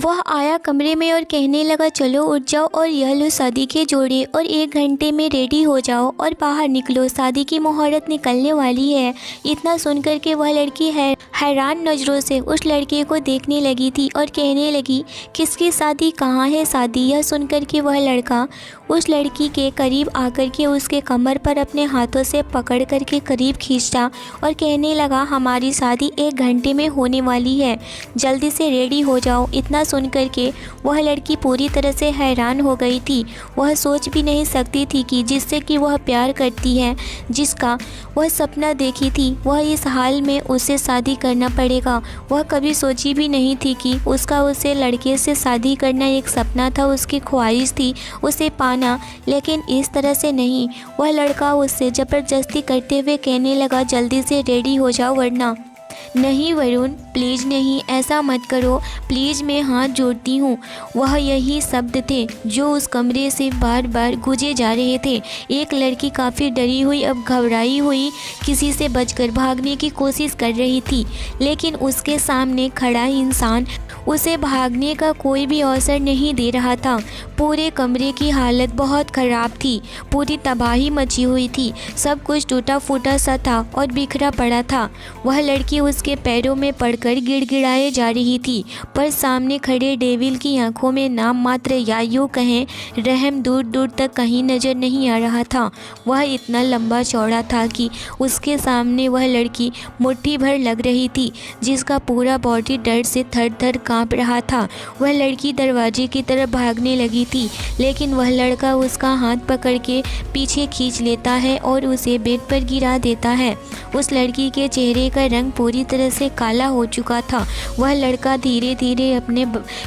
वह आया कमरे में और कहने लगा, चलो उठ जाओ और यह लो शादी के जोड़े और 1 घंटे में रेडी हो जाओ और बाहर निकलो, शादी की मुहूर्त निकलने वाली है। इतना सुनकर के वह लड़की हैरान नज़रों से उस लड़के को देखने लगी थी और कहने लगी, किसकी शादी, कहाँ है शादी। यह सुनकर के वह लड़का उस लड़की के करीब आकर के उसके कमर पर अपने हाथों से पकड़ कर के करीब खींचा और कहने लगा, हमारी शादी 1 घंटे में होने वाली है, जल्दी से रेडी हो जाओ। इतना सुनकर के वह लड़की पूरी तरह से हैरान हो गई थी। वह सोच भी नहीं सकती थी कि जिससे कि वह प्यार करती है, जिसका वह सपना देखी थी, वह इस हाल में उसे शादी करना पड़ेगा। वह कभी सोची भी नहीं थी कि उसका उसे लड़के से शादी करना एक सपना था, उसकी ख्वाहिश थी उसे पाना, लेकिन इस तरह से नहीं। वह लड़का उससे ज़बरदस्ती करते हुए कहने लगा, जल्दी से रेडी हो जाओ वरना। नहीं वरुण, प्लीज़ नहीं, ऐसा मत करो प्लीज़, मैं हाथ जोड़ती हूँ। वह यही शब्द थे जो उस कमरे से बार बार गूंजे जा रहे थे। एक लड़की काफ़ी डरी हुई, अब घबराई हुई, किसी से बचकर भागने की कोशिश कर रही थी, लेकिन उसके सामने खड़ा इंसान उसे भागने का कोई भी अवसर नहीं दे रहा था। पूरे कमरे की हालत बहुत ख़राब थी, पूरी तबाही मची हुई थी, सब कुछ टूटा फूटा सा था और बिखरा पड़ा था। वह लड़की उसके पैरों में पड़कर गिड़गिड़ाए जा रही थी, पर सामने खड़े डेविल की आंखों में नाम मात्र या यूँ कहें रहम दूर दूर तक कहीं नज़र नहीं आ रहा था। वह इतना लंबा चौड़ा था कि उसके सामने वह लड़की मुट्ठी भर लग रही थी, जिसका पूरा बॉडी डर से थर थर काँप रहा था। वह लड़की दरवाजे की तरफ भागने लगी थी, लेकिन वह लड़का उसका हाथ पकड़ के पीछे खींच लेता है और उसे बेड पर गिरा देता है। उस लड़की के चेहरे का रंग पूरी तरह से काला हो चुका था। वह लड़का धीरे धीरे अपने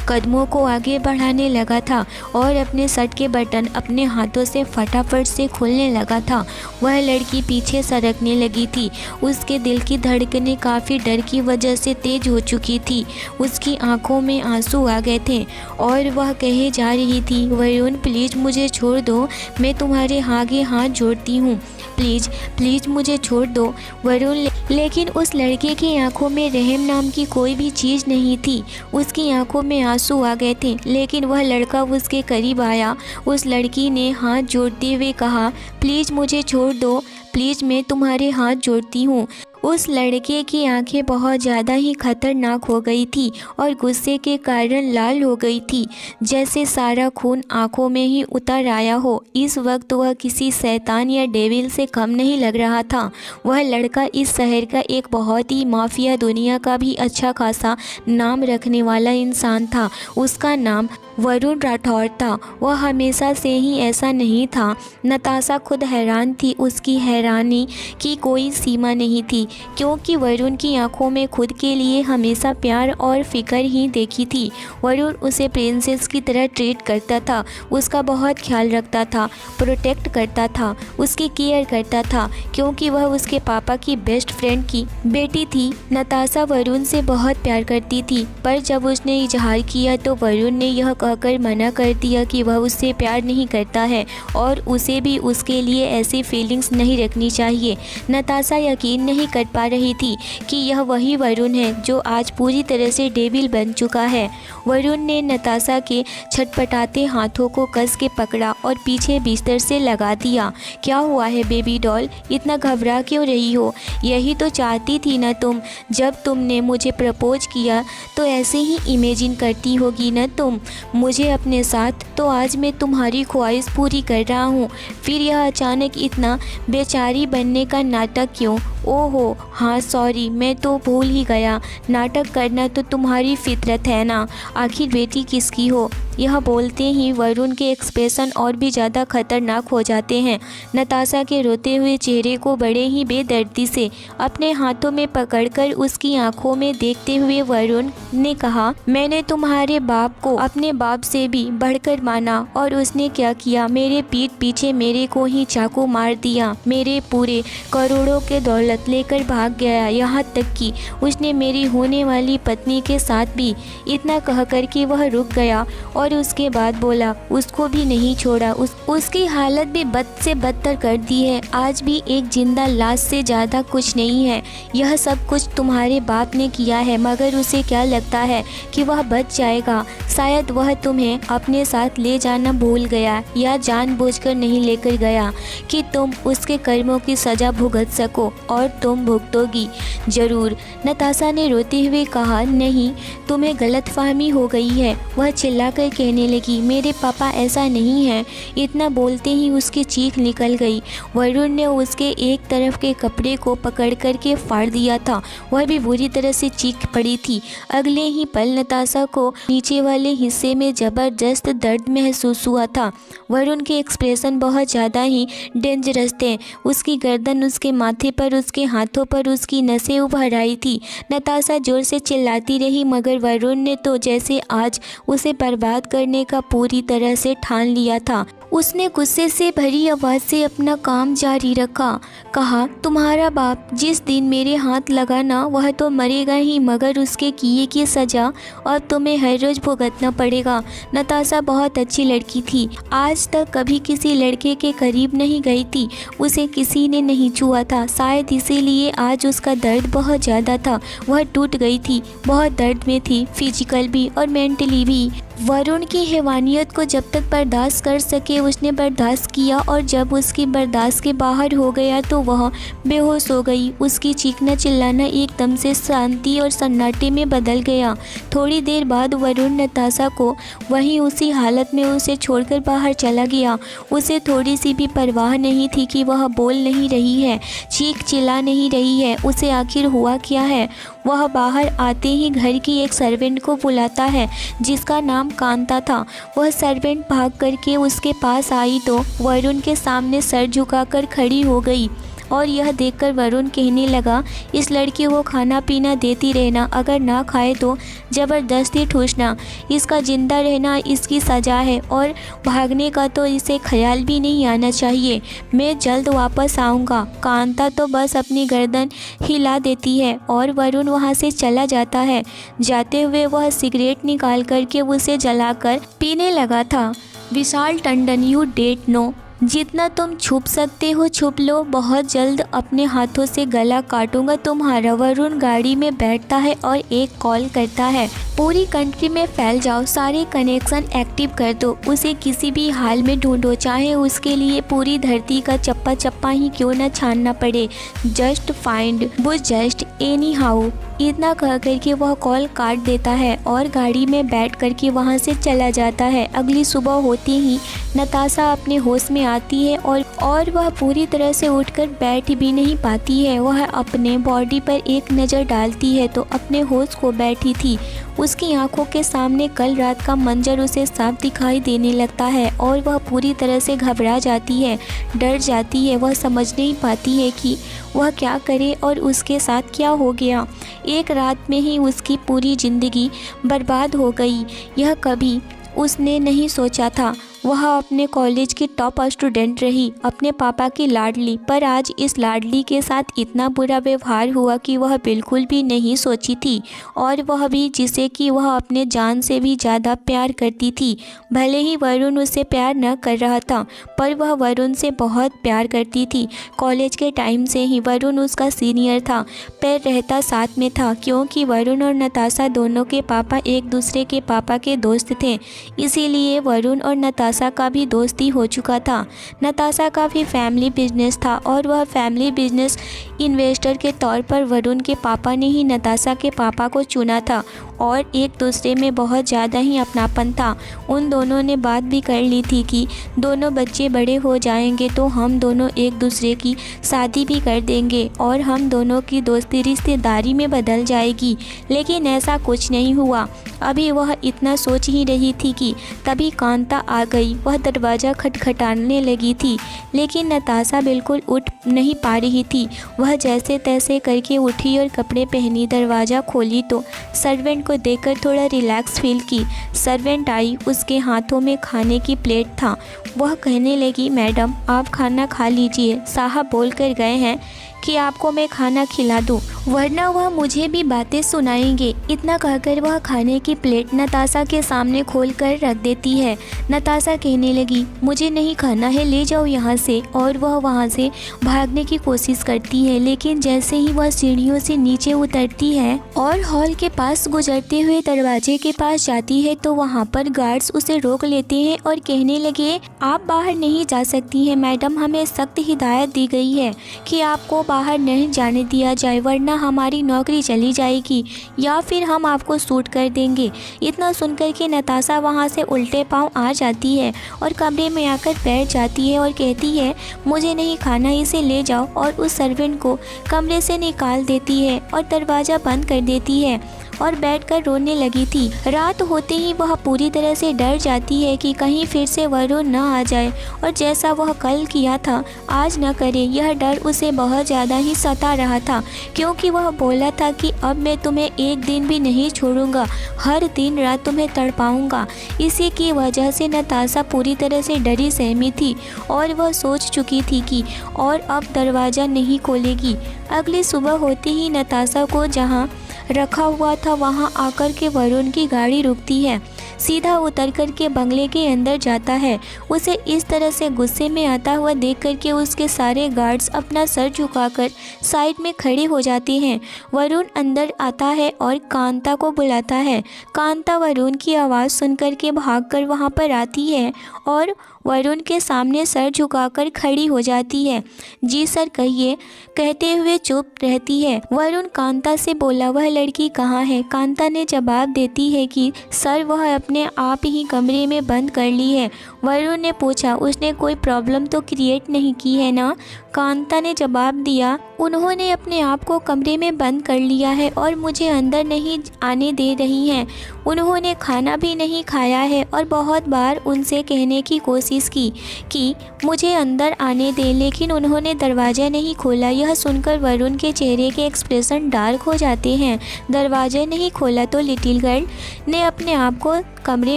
कदमों को आगे बढ़ाने लगा था और अपने शर्ट के बटन अपने हाथों से फटाफट से खोलने लगा था। वह लड़की पीछे सरकने लगी थी। उसके दिल की धड़कनें काफ़ी डर की वजह से तेज हो चुकी थी। उसकी आंखों में आंसू आ गए थे और वह कहे जा रही थी, वरुण प्लीज़ मुझे छोड़ दो, मैं तुम्हारे आगे हाथ जोड़ती हूँ, प्लीज़ प्लीज़ मुझे छोड़ दो वरुण। लेकिन उस लड़के की आंखों में रहम नाम की कोई भी चीज़ नहीं थी। उसकी आंखों में आंसू आ गए थे, लेकिन वह लड़का उसके करीब आया। उस लड़की ने हाथ जोड़ते हुए कहा, प्लीज़ मुझे छोड़ दो, प्लीज़ मैं तुम्हारे हाथ जोड़ती हूँ। उस लड़के की आंखें बहुत ज़्यादा ही खतरनाक हो गई थी और गुस्से के कारण लाल हो गई थी, जैसे सारा खून आंखों में ही उतर आया हो। इस वक्त वह किसी शैतान या डेविल से कम नहीं लग रहा था। वह लड़का इस शहर का एक बहुत ही माफिया, दुनिया का भी अच्छा खासा नाम रखने वाला इंसान था। उसका नाम वरुण राठौर था। वह हमेशा से ही ऐसा नहीं था। नताशा खुद हैरान थी। उसकी हैरानी की कोई सीमा नहीं थी, क्योंकि वरुण की आंखों में खुद के लिए हमेशा प्यार और फिक्र ही देखी थी। वरुण उसे प्रिंसेस की तरह ट्रीट करता था, उसका बहुत ख्याल रखता था, प्रोटेक्ट करता था, उसकी केयर करता था, क्योंकि वह उसके पापा की बेस्ट फ्रेंड की बेटी थी। नताशा वरुण से बहुत प्यार करती थी, पर जब उसने इजहार किया तो वरुण ने यह कहकर मना कर दिया कि वह उससे प्यार नहीं करता है और उसे भी उसके लिए ऐसी फीलिंग्स नहीं रखनी चाहिए। नताशा यकीन नहीं कर पा रही थी कि यह वही वरुण है जो आज पूरी तरह से डेविल बन चुका है। वरुण ने नताशा के छटपटाते हाथों को कस के पकड़ा और पीछे बिस्तर से लगा दिया। क्या हुआ है बेबी डॉल, इतना घबरा क्यों रही हो? यही तो चाहती थी ना तुम। जब तुमने मुझे प्रपोज किया तो ऐसे ही इमेजिन करती होगी ना तुम मुझे अपने साथ, तो आज मैं तुम्हारी ख्वाहिश पूरी कर रहा हूँ। फिर यह अचानक इतना बेचारी बनने का नाटक क्यों? ओहो हाँ सॉरी, मैं तो भूल ही गया, नाटक करना तो तुम्हारी फितरत है ना। आखिर बेटी किसकी हो? यह बोलते ही वरुण के एक्सप्रेशन और भी ज़्यादा खतरनाक हो जाते हैं। नताशा के रोते हुए चेहरे को बड़े ही बेदर्दी से अपने हाथों में पकड़कर उसकी आंखों में देखते हुए वरुण ने कहा, मैंने तुम्हारे बाप को अपने बाप से भी बढ़कर माना और उसने क्या किया? मेरे पीठ पीछे मेरे को ही चाकू मार दिया, मेरे पूरे करोड़ों के दौलत लेकर भाग गया, यहाँ तक कि उसने मेरी होने वाली पत्नी के साथ भी। इतना कहकर कि वह रुक गया और उसके बाद बोला, उसको भी नहीं छोड़ा, उसकी हालत भी बद से बदतर कर दी है। आज भी एक जिंदा लाश से ज़्यादा कुछ नहीं है। यह सब कुछ तुम्हारे बाप ने किया है, मगर उसे क्या लगता है कि वह बच जाएगा? शायद वह तुम्हें अपने साथ ले जाना भूल गया या जानबूझकर नहीं लेकर गया कि तुम उसके कर्मों की सज़ा भुगत सको, और तुम भुगतोगी ज़रूर। नताशा ने रोते हुए कहा, नहीं, तुम्हें गलतफहमी हो गई है। वह चिल्लाकर कहने लगी, मेरे पापा ऐसा नहीं है। इतना बोलते ही उसकी चीख निकल गई। वरुण ने उसके एक तरफ के कपड़े को पकड़ कर के फाड़ दिया था। वह भी बुरी तरह से चीख पड़ी थी। अगले ही पल नताशा को नीचे वाले हिस्से में ज़बरदस्त दर्द महसूस हुआ था। वरुण के एक्सप्रेशन बहुत ज़्यादा ही डेंजरस थे। उसकी गर्दन, उसके माथे पर, उसके हाथों पर उसकी नसें उभर आई थी। नताशा जोर से चिल्लाती रही, मगर वरुण ने तो जैसे आज उसे बर्बाद करने का पूरी तरह से ठान लिया था। उसने गुस्से से भरी आवाज़ से अपना काम जारी रखा। कहा, तुम्हारा बाप जिस दिन मेरे हाथ लगा ना, वह तो मरेगा ही, मगर उसके किए की सज़ा अब तुम्हें हर रोज़ भुगतना पड़ेगा। नताशा बहुत अच्छी लड़की थी। आज तक कभी किसी लड़के के करीब नहीं गई थी। उसे किसी ने नहीं छुआ था। शायद इसीलिए आज उसका दर्द बहुत ज़्यादा था। वह टूट गई थी, बहुत दर्द में थी, फिजिकल भी और मेंटली भी। वरुण की हैवानियत को जब तक बर्दाश्त कर सके उसने बर्दाश्त किया, और जब उसकी बर्दाश्त के बाहर हो गया तो वह बेहोश हो गई। उसकी चीखना चिल्लाना एकदम से शांति और सन्नाटे में बदल गया। थोड़ी देर बाद वरुण नताशा को वहीं उसी हालत में उसे छोड़कर बाहर चला गया। उसे थोड़ी सी भी परवाह नहीं थी कि वह बोल नहीं रही है, चीख चिल्ला नहीं रही है। उसे आखिर हुआ क्या है? वह बाहर आते ही घर की एक सर्वेंट को बुलाता है जिसका नाम कांता था। वह सर्वेंट भाग करके उसके पास आई तो वरुण के सामने सर झुकाकर खड़ी हो गई, और यह देखकर वरुण कहने लगा, इस लड़की को खाना पीना देती रहना, अगर ना खाए तो ज़बरदस्ती ठूसना। इसका ज़िंदा रहना इसकी सज़ा है, और भागने का तो इसे ख्याल भी नहीं आना चाहिए। मैं जल्द वापस आऊँगा। कांता तो बस अपनी गर्दन हिला देती है और वरुण वहाँ से चला जाता है। जाते हुए वह सिगरेट निकाल करके उसे जलाकर पीने लगा था। विशाल टंडन, यू डेट नो, जितना तुम छुप सकते हो छुप लो, बहुत जल्द अपने हाथों से गला काटूंगा तुम्हारा। वरुण गाड़ी में बैठता है और एक कॉल करता है, पूरी कंट्री में फैल जाओ, सारे कनेक्शन एक्टिव कर दो, उसे किसी भी हाल में ढूंढो, चाहे उसके लिए पूरी धरती का चप्पा चप्पा ही क्यों न छानना पड़े। जस्ट फाइंड वो जस्ट एनी हाउ। इतना कह करके वह कॉल काट देता है और गाड़ी में बैठ करके वहाँ से चला जाता है। अगली सुबह होती ही नताशा अपने होश में आती है और वह पूरी तरह से उठकर बैठ भी नहीं पाती है। वह अपने बॉडी पर एक नज़र डालती है तो अपने होश को बैठी थी। उसकी आंखों के सामने कल रात का मंजर उसे साफ दिखाई देने लगता है और वह पूरी तरह से घबरा जाती है, डर जाती है। वह समझ नहीं पाती है कि वह क्या करे और उसके साथ क्या हो गया। एक रात में ही उसकी पूरी ज़िंदगी बर्बाद हो गई। यह कभी उसने नहीं सोचा था। वह अपने कॉलेज की टॉप स्टूडेंट रही, अपने पापा की लाडली, पर आज इस लाडली के साथ इतना बुरा व्यवहार हुआ कि वह बिल्कुल भी नहीं सोची थी। और वह भी जिसे कि वह अपने जान से भी ज़्यादा प्यार करती थी। भले ही वरुण उसे प्यार न कर रहा था, पर वह वरुण से बहुत प्यार करती थी। कॉलेज के टाइम से ही वरुण उसका सीनियर था, पर रहता साथ में था, क्योंकि वरुण और नताशा दोनों के पापा एक दूसरे के पापा के दोस्त थे। इसीलिए वरुण और नताशा का भी दोस्ती हो चुका था। नताशा का भी फैमिली बिजनेस था और वह फैमिली बिजनेस इन्वेस्टर के तौर पर वरुण के पापा ने ही नताशा के पापा को चुना था और एक दूसरे में बहुत ज़्यादा ही अपनापन था। उन दोनों ने बात भी कर ली थी कि दोनों बच्चे बड़े हो जाएंगे तो हम दोनों एक दूसरे की शादी भी कर देंगे और हम दोनों की दोस्ती रिश्तेदारी में बदल जाएगी। लेकिन ऐसा कुछ नहीं हुआ। अभी वह इतना सोच ही रही थी कि तभी कांता आ गई। वह दरवाज़ा खटखटाने लगी थी, लेकिन नताशा बिल्कुल उठ नहीं पा रही थी। वह जैसे तैसे करके उठी और कपड़े पहनी, दरवाज़ा खोली तो सर्वेंट को देखकर थोड़ा रिलैक्स फील की। सर्वेंट आई, उसके हाथों में खाने की प्लेट था। वह कहने लगी, मैडम आप खाना खा लीजिए, साहब बोल कर गए हैं कि आपको मैं खाना खिला दूँ, वरना वह मुझे भी बातें सुनाएंगे। इतना कहकर वह खाने की प्लेट नताशा के सामने खोल कर रख देती है। नताशा कहने लगी, मुझे नहीं खाना है, ले जाओ यहाँ से। और वह वहाँ से भागने की कोशिश करती है, लेकिन जैसे ही वह सीढ़ियों से नीचे उतरती है और हॉल के पास गुजरते हुए दरवाजे के पास जाती है तो वहाँ पर गार्ड्स उसे रोक लेते हैं और कहने लगे, आप बाहर नहीं जा सकती हैं मैडम, हमें सख्त हिदायत दी गई है कि आपको बाहर नहीं जाने दिया जाए, वरना हमारी नौकरी चली जाएगी या फिर हम आपको शूट कर देंगे। इतना सुनकर के नताशा वहाँ से उल्टे पांव आ जाती है और कमरे में आकर बैठ जाती है और कहती है, मुझे नहीं खाना, इसे ले जाओ। और उस सर्वेंट को कमरे से निकाल देती है और दरवाज़ा बंद कर देती है और बैठकर रोने लगी थी। रात होते ही वह पूरी तरह से डर जाती है कि कहीं फिर से वरुण न आ जाए और जैसा वह कल किया था आज न करे। यह डर उसे बहुत ज़्यादा ही सता रहा था, क्योंकि वह बोला था कि अब मैं तुम्हें एक दिन भी नहीं छोड़ूंगा, हर दिन रात तुम्हें तड़पाऊंगा। इसी की वजह से नताशा पूरी तरह से डरी सहमी थी और वह सोच चुकी थी कि और अब दरवाज़ा नहीं खोलेगी। अगली सुबह होते ही नताशा को जहाँ रखा हुआ था वहां आकर के वरुण की गाड़ी रुकती है। सीधा उतर कर के बंगले के अंदर जाता है। उसे इस तरह से गुस्से में आता हुआ देख कर के उसके सारे गार्ड्स अपना सर झुकाकर साइड में खड़े हो जाते हैं। वरुण अंदर आता है और कांता को बुलाता है। कांता वरुण की आवाज़ सुनकर के भागकर वहां पर आती है और वरुण के सामने सर झुकाकर खड़ी हो जाती है। जी सर कहिए, कहते हुए चुप रहती है। वरुण कांता से बोला, वह लड़की कहाँ है? कांता ने जवाब देती है कि सर वह अपने आप ही कमरे में बंद कर ली है। वरुण ने पूछा, उसने कोई प्रॉब्लम तो क्रिएट नहीं की है ना? कांता ने जवाब दिया, उन्होंने अपने आप को कमरे में बंद कर लिया है और मुझे अंदर नहीं आने दे रही हैं। उन्होंने खाना भी नहीं खाया है और बहुत बार उनसे कहने की कोशिश की कि मुझे अंदर आने दें, लेकिन उन्होंने दरवाज़ा नहीं खोला। यह सुनकर वरुण के चेहरे के एक्सप्रेशन डार्क हो जाते हैं। दरवाज़ा नहीं खोला तो लिटिल गर्ल ने अपने आप को कमरे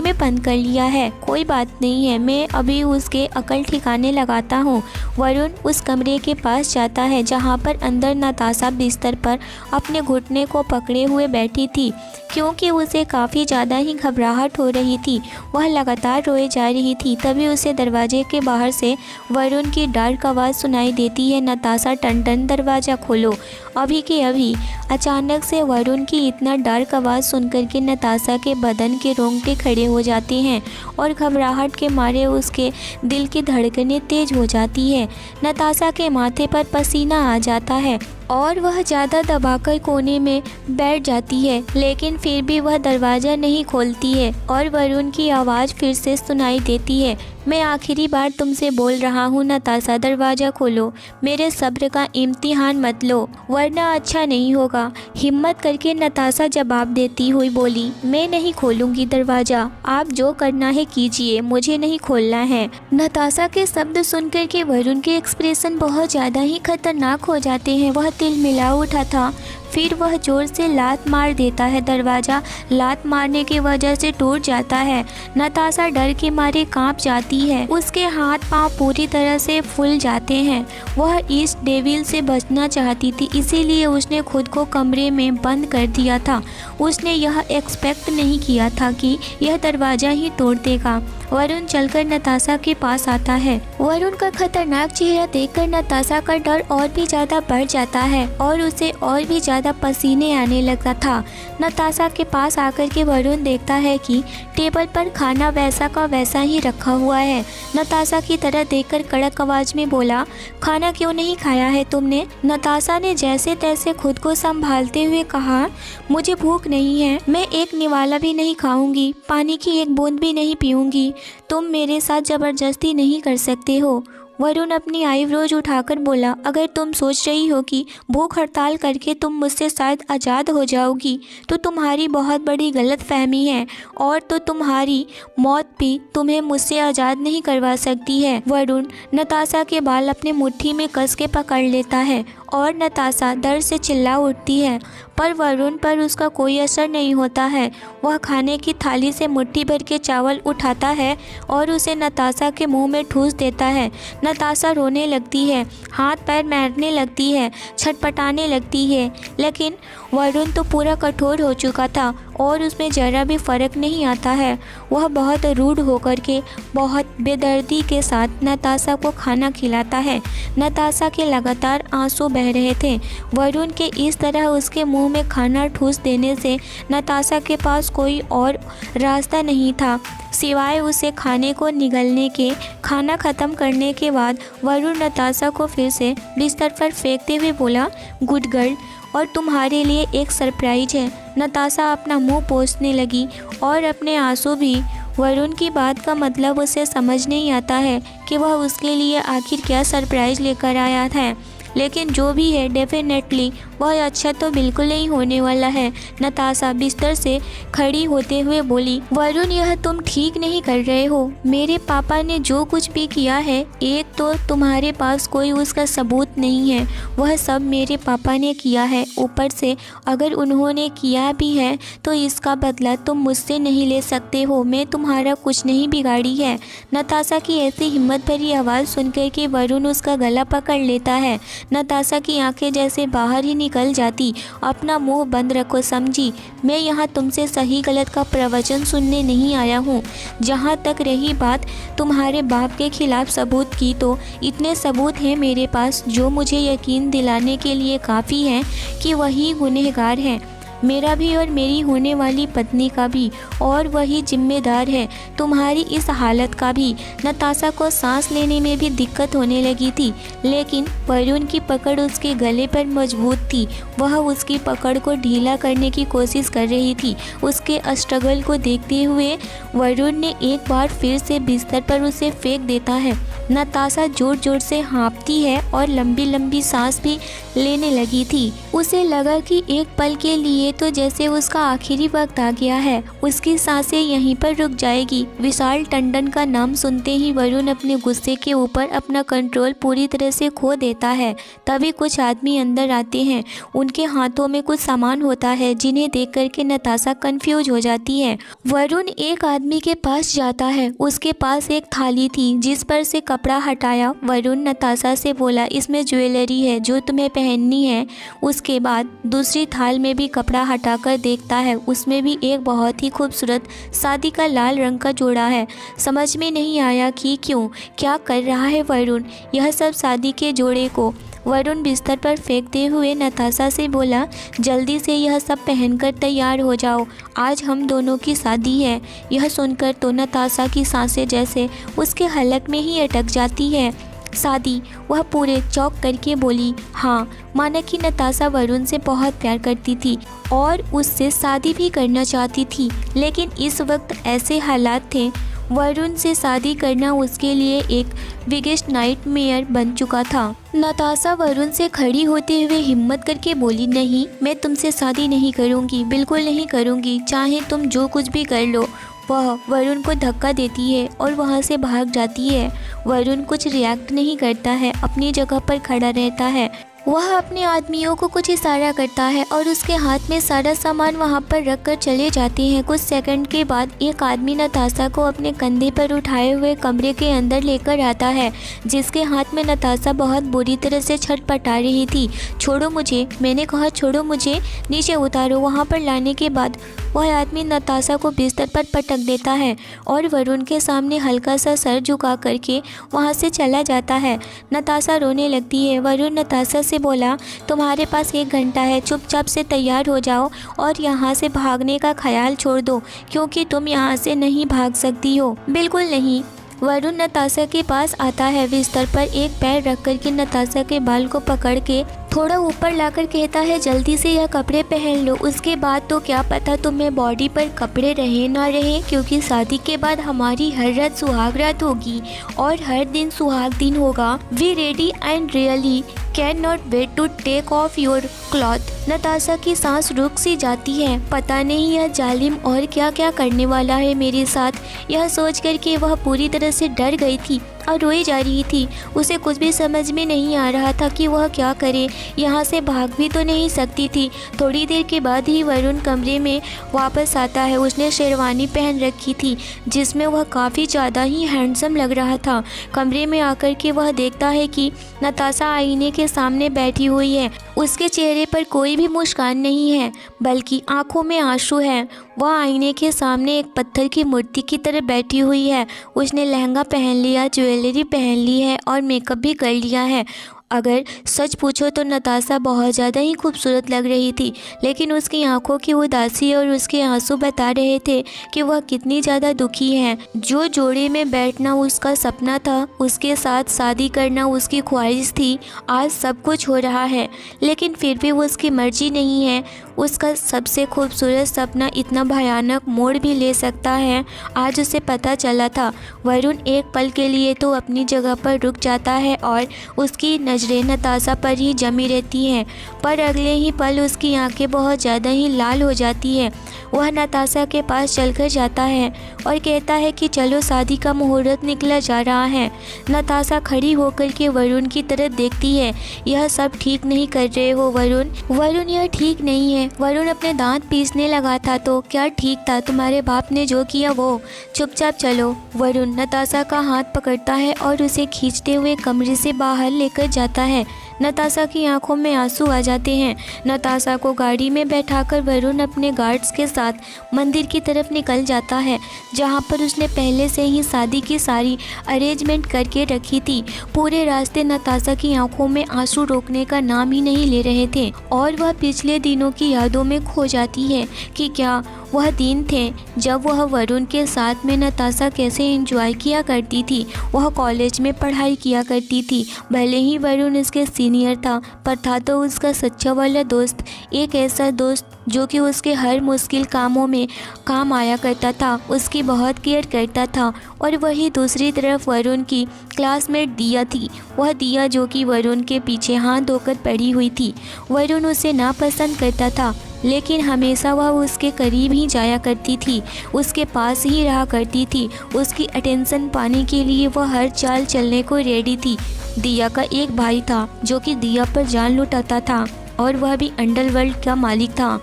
में बंद कर लिया है। कोई बात नहीं है, मैं अभी उसके अकल ठिकाने लगाता हूँ। वरुण उस कमरे के पास जाता है जहाँ पर अंदर नताशा बिस्तर पर अपने घुटने को पकड़े हुए बैठी थी, क्योंकि उसे काफ़ी ज़्यादा ही घबराहट हो रही थी। वह लगातार रोए जा रही थी। तभी उसे दरवाजे के बाहर से वरुण की डार्क आवाज़ सुनाई देती है, नताशा टन टन दरवाज़ा खोलो अभी के अभी। अचानक से वरुण की इतना डार्क आवाज़ सुनकर के नताशा के बदन के रोंगटे खड़े हो जाते हैं और घबराहट के मारे उसके दिल की धड़कनें तेज हो जाती है। नताशा के माथे पर पसीना आ जाता है और वह ज़्यादा दबाकर कोने में बैठ जाती है, लेकिन फिर भी वह दरवाज़ा नहीं खोलती है और वरुण की आवाज़ फिर से सुनाई देती है, मैं आखिरी बार तुमसे बोल रहा हूँ नताशा, दरवाज़ा खोलो। मेरे सब्र का इम्तिहान मत लो, वरना अच्छा नहीं होगा। हिम्मत करके नताशा जवाब देती हुई बोली, मैं नहीं खोलूँगी दरवाज़ा, आप जो करना है कीजिए, मुझे नहीं खोलना है। नताशा के शब्द सुनकर के वरुण के एक्सप्रेशन बहुत ज़्यादा ही खतरनाक हो जाते हैं। वह तिलमिला उठा था, फिर वह जोर से लात मार देता है। दरवाज़ा लात मारने की वजह से टूट जाता है। नताशा डर के मारे कांप जाती है, उसके हाथ पांव पूरी तरह से फूल जाते हैं। वह इस डेविल से बचना चाहती थी, इसीलिए उसने खुद को कमरे में बंद कर दिया था। उसने यह एक्सपेक्ट नहीं किया था कि यह दरवाज़ा ही तोड़ देगा। वरुण चलकर नताशा के पास आता है। वरुण का खतरनाक चेहरा देखकर नताशा का डर और भी ज़्यादा बढ़ जाता है और उसे और भी ज़्यादा पसीने आने लगा था। नताशा के पास आकर के वरुण देखता है कि टेबल पर खाना वैसा का वैसा ही रखा हुआ है। नताशा की तरह देखकर कड़क आवाज़ में बोला, खाना क्यों नहीं खाया है तुमने? नताशा ने जैसे तैसे खुद को संभालते हुए कहा, मुझे भूख नहीं है, मैं एक निवाला भी नहीं खाऊंगी, पानी की एक बूंद भी नहीं पीऊंगी। तुम मेरे साथ ज़बरदस्ती नहीं कर सकते हो। वरुण अपनी आईब्रोज उठाकर बोला, अगर तुम सोच रही हो कि भूख हड़ताल करके तुम मुझसे शायद आज़ाद हो जाओगी तो तुम्हारी बहुत बड़ी गलत फहमी है, और तो तुम्हारी मौत भी तुम्हें मुझसे आज़ाद नहीं करवा सकती है। वरुण नताशा के बाल अपने मुट्ठी में कस के पकड़ लेता है और नताशा दर्द से चिल्ला उठती है, पर वरुण पर उसका कोई असर नहीं होता है। वह खाने की थाली से मुट्ठी भर के चावल उठाता है और उसे नताशा के मुंह में ठूस देता है। नताशा रोने लगती है, हाथ पैर मारने लगती है, छटपटाने लगती है, लेकिन वरुण तो पूरा कठोर हो चुका था और उसमें जरा भी फर्क नहीं आता है। वह बहुत रूड होकर के बहुत बेदर्दी के साथ नताशा को खाना खिलाता है। नताशा के लगातार आंसू बह रहे थे। वरुण के इस तरह उसके मुंह में खाना ठूस देने से नताशा के पास कोई और रास्ता नहीं था सिवाय उसे खाने को निगलने के। खाना ख़त्म करने के बाद वरुण नताशा को फिर से बिस्तर पर फेंकते हुए बोला, गुड गर्ल, और तुम्हारे लिए एक सरप्राइज है। नताशा अपना मुंह पोंछने लगी और अपने आंसू भी। वरुण की बात का मतलब उसे समझ नहीं आता है कि वह उसके लिए आखिर क्या सरप्राइज़ लेकर आया था, लेकिन जो भी है डेफिनेटली वह अच्छा तो बिल्कुल नहीं होने वाला है। नताशा बिस्तर से खड़ी होते हुए बोली, वरुण, यह तुम ठीक नहीं कर रहे हो। मेरे पापा ने जो कुछ भी किया है, एक तो तुम्हारे पास कोई उसका सबूत नहीं है, वह सब मेरे पापा ने किया है। ऊपर से अगर उन्होंने किया भी है तो इसका बदला तुम मुझसे नहीं ले सकते हो। मैं तुम्हारा कुछ नहीं बिगाड़ी है। नताशा की ऐसी हिम्मत भरी आवाज़ सुनकर के वरुण उसका गला पकड़ लेता है। नताशा की आंखें जैसे बाहर ही निकल जाती। अपना मुंह बंद रखो, समझी? मैं यहाँ तुमसे सही गलत का प्रवचन सुनने नहीं आया हूँ। जहाँ तक रही बात तुम्हारे बाप के खिलाफ सबूत की, तो इतने सबूत हैं मेरे पास जो मुझे यकीन दिलाने के लिए काफ़ी हैं कि वही गुनहगार है, मेरा भी और मेरी होने वाली पत्नी का भी, और वही जिम्मेदार है तुम्हारी इस हालत का भी। नताशा को सांस लेने में भी दिक्कत होने लगी थी, लेकिन वरुण की पकड़ उसके गले पर मजबूत थी। वह उसकी पकड़ को ढीला करने की कोशिश कर रही थी। उसके स्ट्रगल को देखते हुए वरुण ने एक बार फिर से बिस्तर पर उसे फेंक देता है। नताशा जोर जोर से हाँफती है और लंबी लंबी सांस भी लेने लगी थी। उसे लगा कि एक पल के लिए तो जैसे उसका आखिरी वक्त आ गया है, उसकी सांसें यहीं पर रुक जाएगी। विशाल टंडन का नाम सुनते ही वरुण अपने गुस्से के ऊपर अपना कंट्रोल पूरी तरह से खो देता है। तभी कुछ आदमी अंदर आते हैं। उनके हाथों में कुछ सामान होता है जिन्हें देख करके नताशा कंफ्यूज हो जाती है। वरुण एक आदमी के पास जाता है। उसके पास एक थाली थी जिस पर से कपड़ा हटाया। वरुण नताशा से बोला, इसमें ज्वेलरी है जो तुम्हें पहननी है। उसके बाद दूसरी थाल में भी कपड़ा हटाकर देखता है, उसमें भी एक बहुत ही खूबसूरत शादी का लाल रंग का जोड़ा है। समझ में नहीं आया कि क्यों क्या कर रहा है वरुण। यह सब शादी के जोड़े को वरुण बिस्तर पर फेंकते हुए नताशा से बोला, जल्दी से यह सब पहनकर तैयार हो जाओ, आज हम दोनों की शादी है। यह सुनकर तो नताशा की सांसें जैसे उसके हलक में ही अटक जाती है। शादी? वह पूरे चौंक करके बोली, हाँ। माना कि नताशा वरुण से बहुत प्यार करती थी और उससे शादी भी करना चाहती थी, लेकिन इस वक्त ऐसे हालात थे, वरुण से शादी करना उसके लिए एक बिगेस्ट नाइटमेयर बन चुका था। नताशा वरुण से खड़ी होते हुए हिम्मत करके बोली, नहीं, मैं तुमसे शादी नहीं करूँगी, बिल्कुल नहीं करूँगी, चाहे तुम जो कुछ भी कर लो। वह वरुण को धक्का देती है और वहाँ से भाग जाती है। वरुण कुछ रिएक्ट नहीं करता है, अपनी जगह पर खड़ा रहता है। वह अपने आदमियों को कुछ इशारा करता है और उसके हाथ में सारा सामान वहाँ पर रख कर चले जाते हैं। कुछ सेकंड के बाद एक आदमी नताशा को अपने कंधे पर उठाए हुए कमरे के अंदर लेकर आता है, जिसके हाथ में नताशा बहुत बुरी तरह से छटपटा रही थी। छोड़ो मुझे, मैंने कहा छोड़ो मुझे, नीचे उतारो। वहाँ पर लाने के बाद वह आदमी नताशा को बिस्तर पर पटक देता है और वरुण के सामने हल्का सा सर झुका करके वहाँ से चला जाता है। नताशा रोने लगती है। वरुण नताशा से बोला, तुम्हारे पास 1 घंटा है, चुपचाप से तैयार हो जाओ और यहाँ से भागने का ख्याल छोड़ दो, क्योंकि तुम यहाँ से नहीं भाग सकती हो। बिल्कुल नहीं। वरुण नताशा के पास आता है, बिस्तर पर एक पैर रख कर के नताशा के बाल को पकड़ के थोड़ा ऊपर लाकर कहता है, जल्दी से यह कपड़े पहन लो। उसके बाद तो क्या पता तुम्हें बॉडी पर कपड़े रहे ना रहे, क्योंकि शादी के बाद हमारी हर रात सुहाग रात होगी और हर दिन सुहाग दिन होगा। We ready and really can not wait to take off your cloth. Natasha की सांस रुक सी जाती है। पता नहीं यह जालिम और क्या क्या करने वाला है मेरे साथ। यह सोच कर के वह पूरी तरह से डर गई थी। और रोई जा रही थी। उसे कुछ भी समझ में नहीं आ रहा था कि वह क्या करे। यहाँ से भाग भी तो नहीं सकती थी। थोड़ी देर के बाद ही वरुण कमरे में वापस आता है। उसने शेरवानी पहन रखी थी जिसमें वह काफ़ी ज़्यादा ही हैंडसम लग रहा था। कमरे में आकर के वह देखता है कि नताशा आईने के सामने बैठी हुई है। उसके चेहरे पर कोई भी मुस्कान नहीं है बल्कि आंखों में आंसू है। वह आईने के सामने एक पत्थर की मूर्ति की तरह बैठी हुई है। उसने लहंगा पहन लिया, ज्वेलरी पहन ली है और मेकअप भी कर लिया है। अगर सच पूछो तो नताशा बहुत ज़्यादा ही खूबसूरत लग रही थी, लेकिन उसकी आंखों की उदासी और उसके आंसू बता रहे थे कि वह कितनी ज़्यादा दुखी है। जो जोड़े में बैठना उसका सपना था, उसके साथ शादी करना उसकी ख्वाहिश थी, आज सब कुछ हो रहा है, लेकिन फिर भी वो उसकी मर्जी नहीं है। उसका सबसे खूबसूरत सपना इतना भयानक मोड़ भी ले सकता है, आज उसे पता चला था। वरुण एक पल के लिए तो अपनी जगह पर रुक जाता है और उसकी नज़रें नताशा पर ही जमी रहती हैं, पर अगले ही पल उसकी आंखें बहुत ज़्यादा ही लाल हो जाती है। वह नताशा के पास चलकर जाता है और कहता है कि चलो, शादी का मुहूर्त निकला जा रहा है। नताशा खड़ी होकर के वरुण की तरफ देखती है। यह सब ठीक नहीं कर रहे हो वरुण। वरुण, यह ठीक नहीं है। वरुण अपने दांत पीसने लगा था। तो क्या ठीक था? तुम्हारे बाप ने जो किया वो। चुपचाप चलो। वरुण नताशा का हाथ पकड़ता है और उसे खींचते हुए कमरे से बाहर लेकर जाता है। नताशा की आंखों में आंसू आ जाते हैं। नताशा को गाड़ी में बैठाकर वरुण अपने गार्ड्स के साथ मंदिर की तरफ निकल जाता है, जहां पर उसने पहले से ही शादी की सारी अरेंजमेंट करके रखी थी। पूरे रास्ते नताशा की आंखों में आंसू रोकने का नाम ही नहीं ले रहे थे और वह पिछले दिनों की यादों में खो जाती है कि क्या वह दिन थे जब वह वरुण के साथ में नताशा कैसे एंजॉय किया करती थी। वह कॉलेज में पढ़ाई किया करती थी। भले ही वरुण इसके सीनियर था, पर था तो उसका सच्चा वाला दोस्त, एक ऐसा दोस्त जो कि उसके हर मुश्किल कामों में काम आया करता था, उसकी बहुत केयर करता था। और वही दूसरी तरफ वरुण की क्लासमेट दिया थी। वह दिया जो कि वरुण के पीछे हाथ धोकर पड़ी हुई थी। वरुण उसे नापसंद करता था, लेकिन हमेशा वह उसके करीब ही जाया करती थी, उसके पास ही रहा करती थी। उसकी अटेंशन पाने के लिए वह हर चाल चलने को रेडी थी। दिया का एक भाई था जो कि दिया पर जान लुटाता था और वह भी अंडरवर्ल्ड का मालिक था।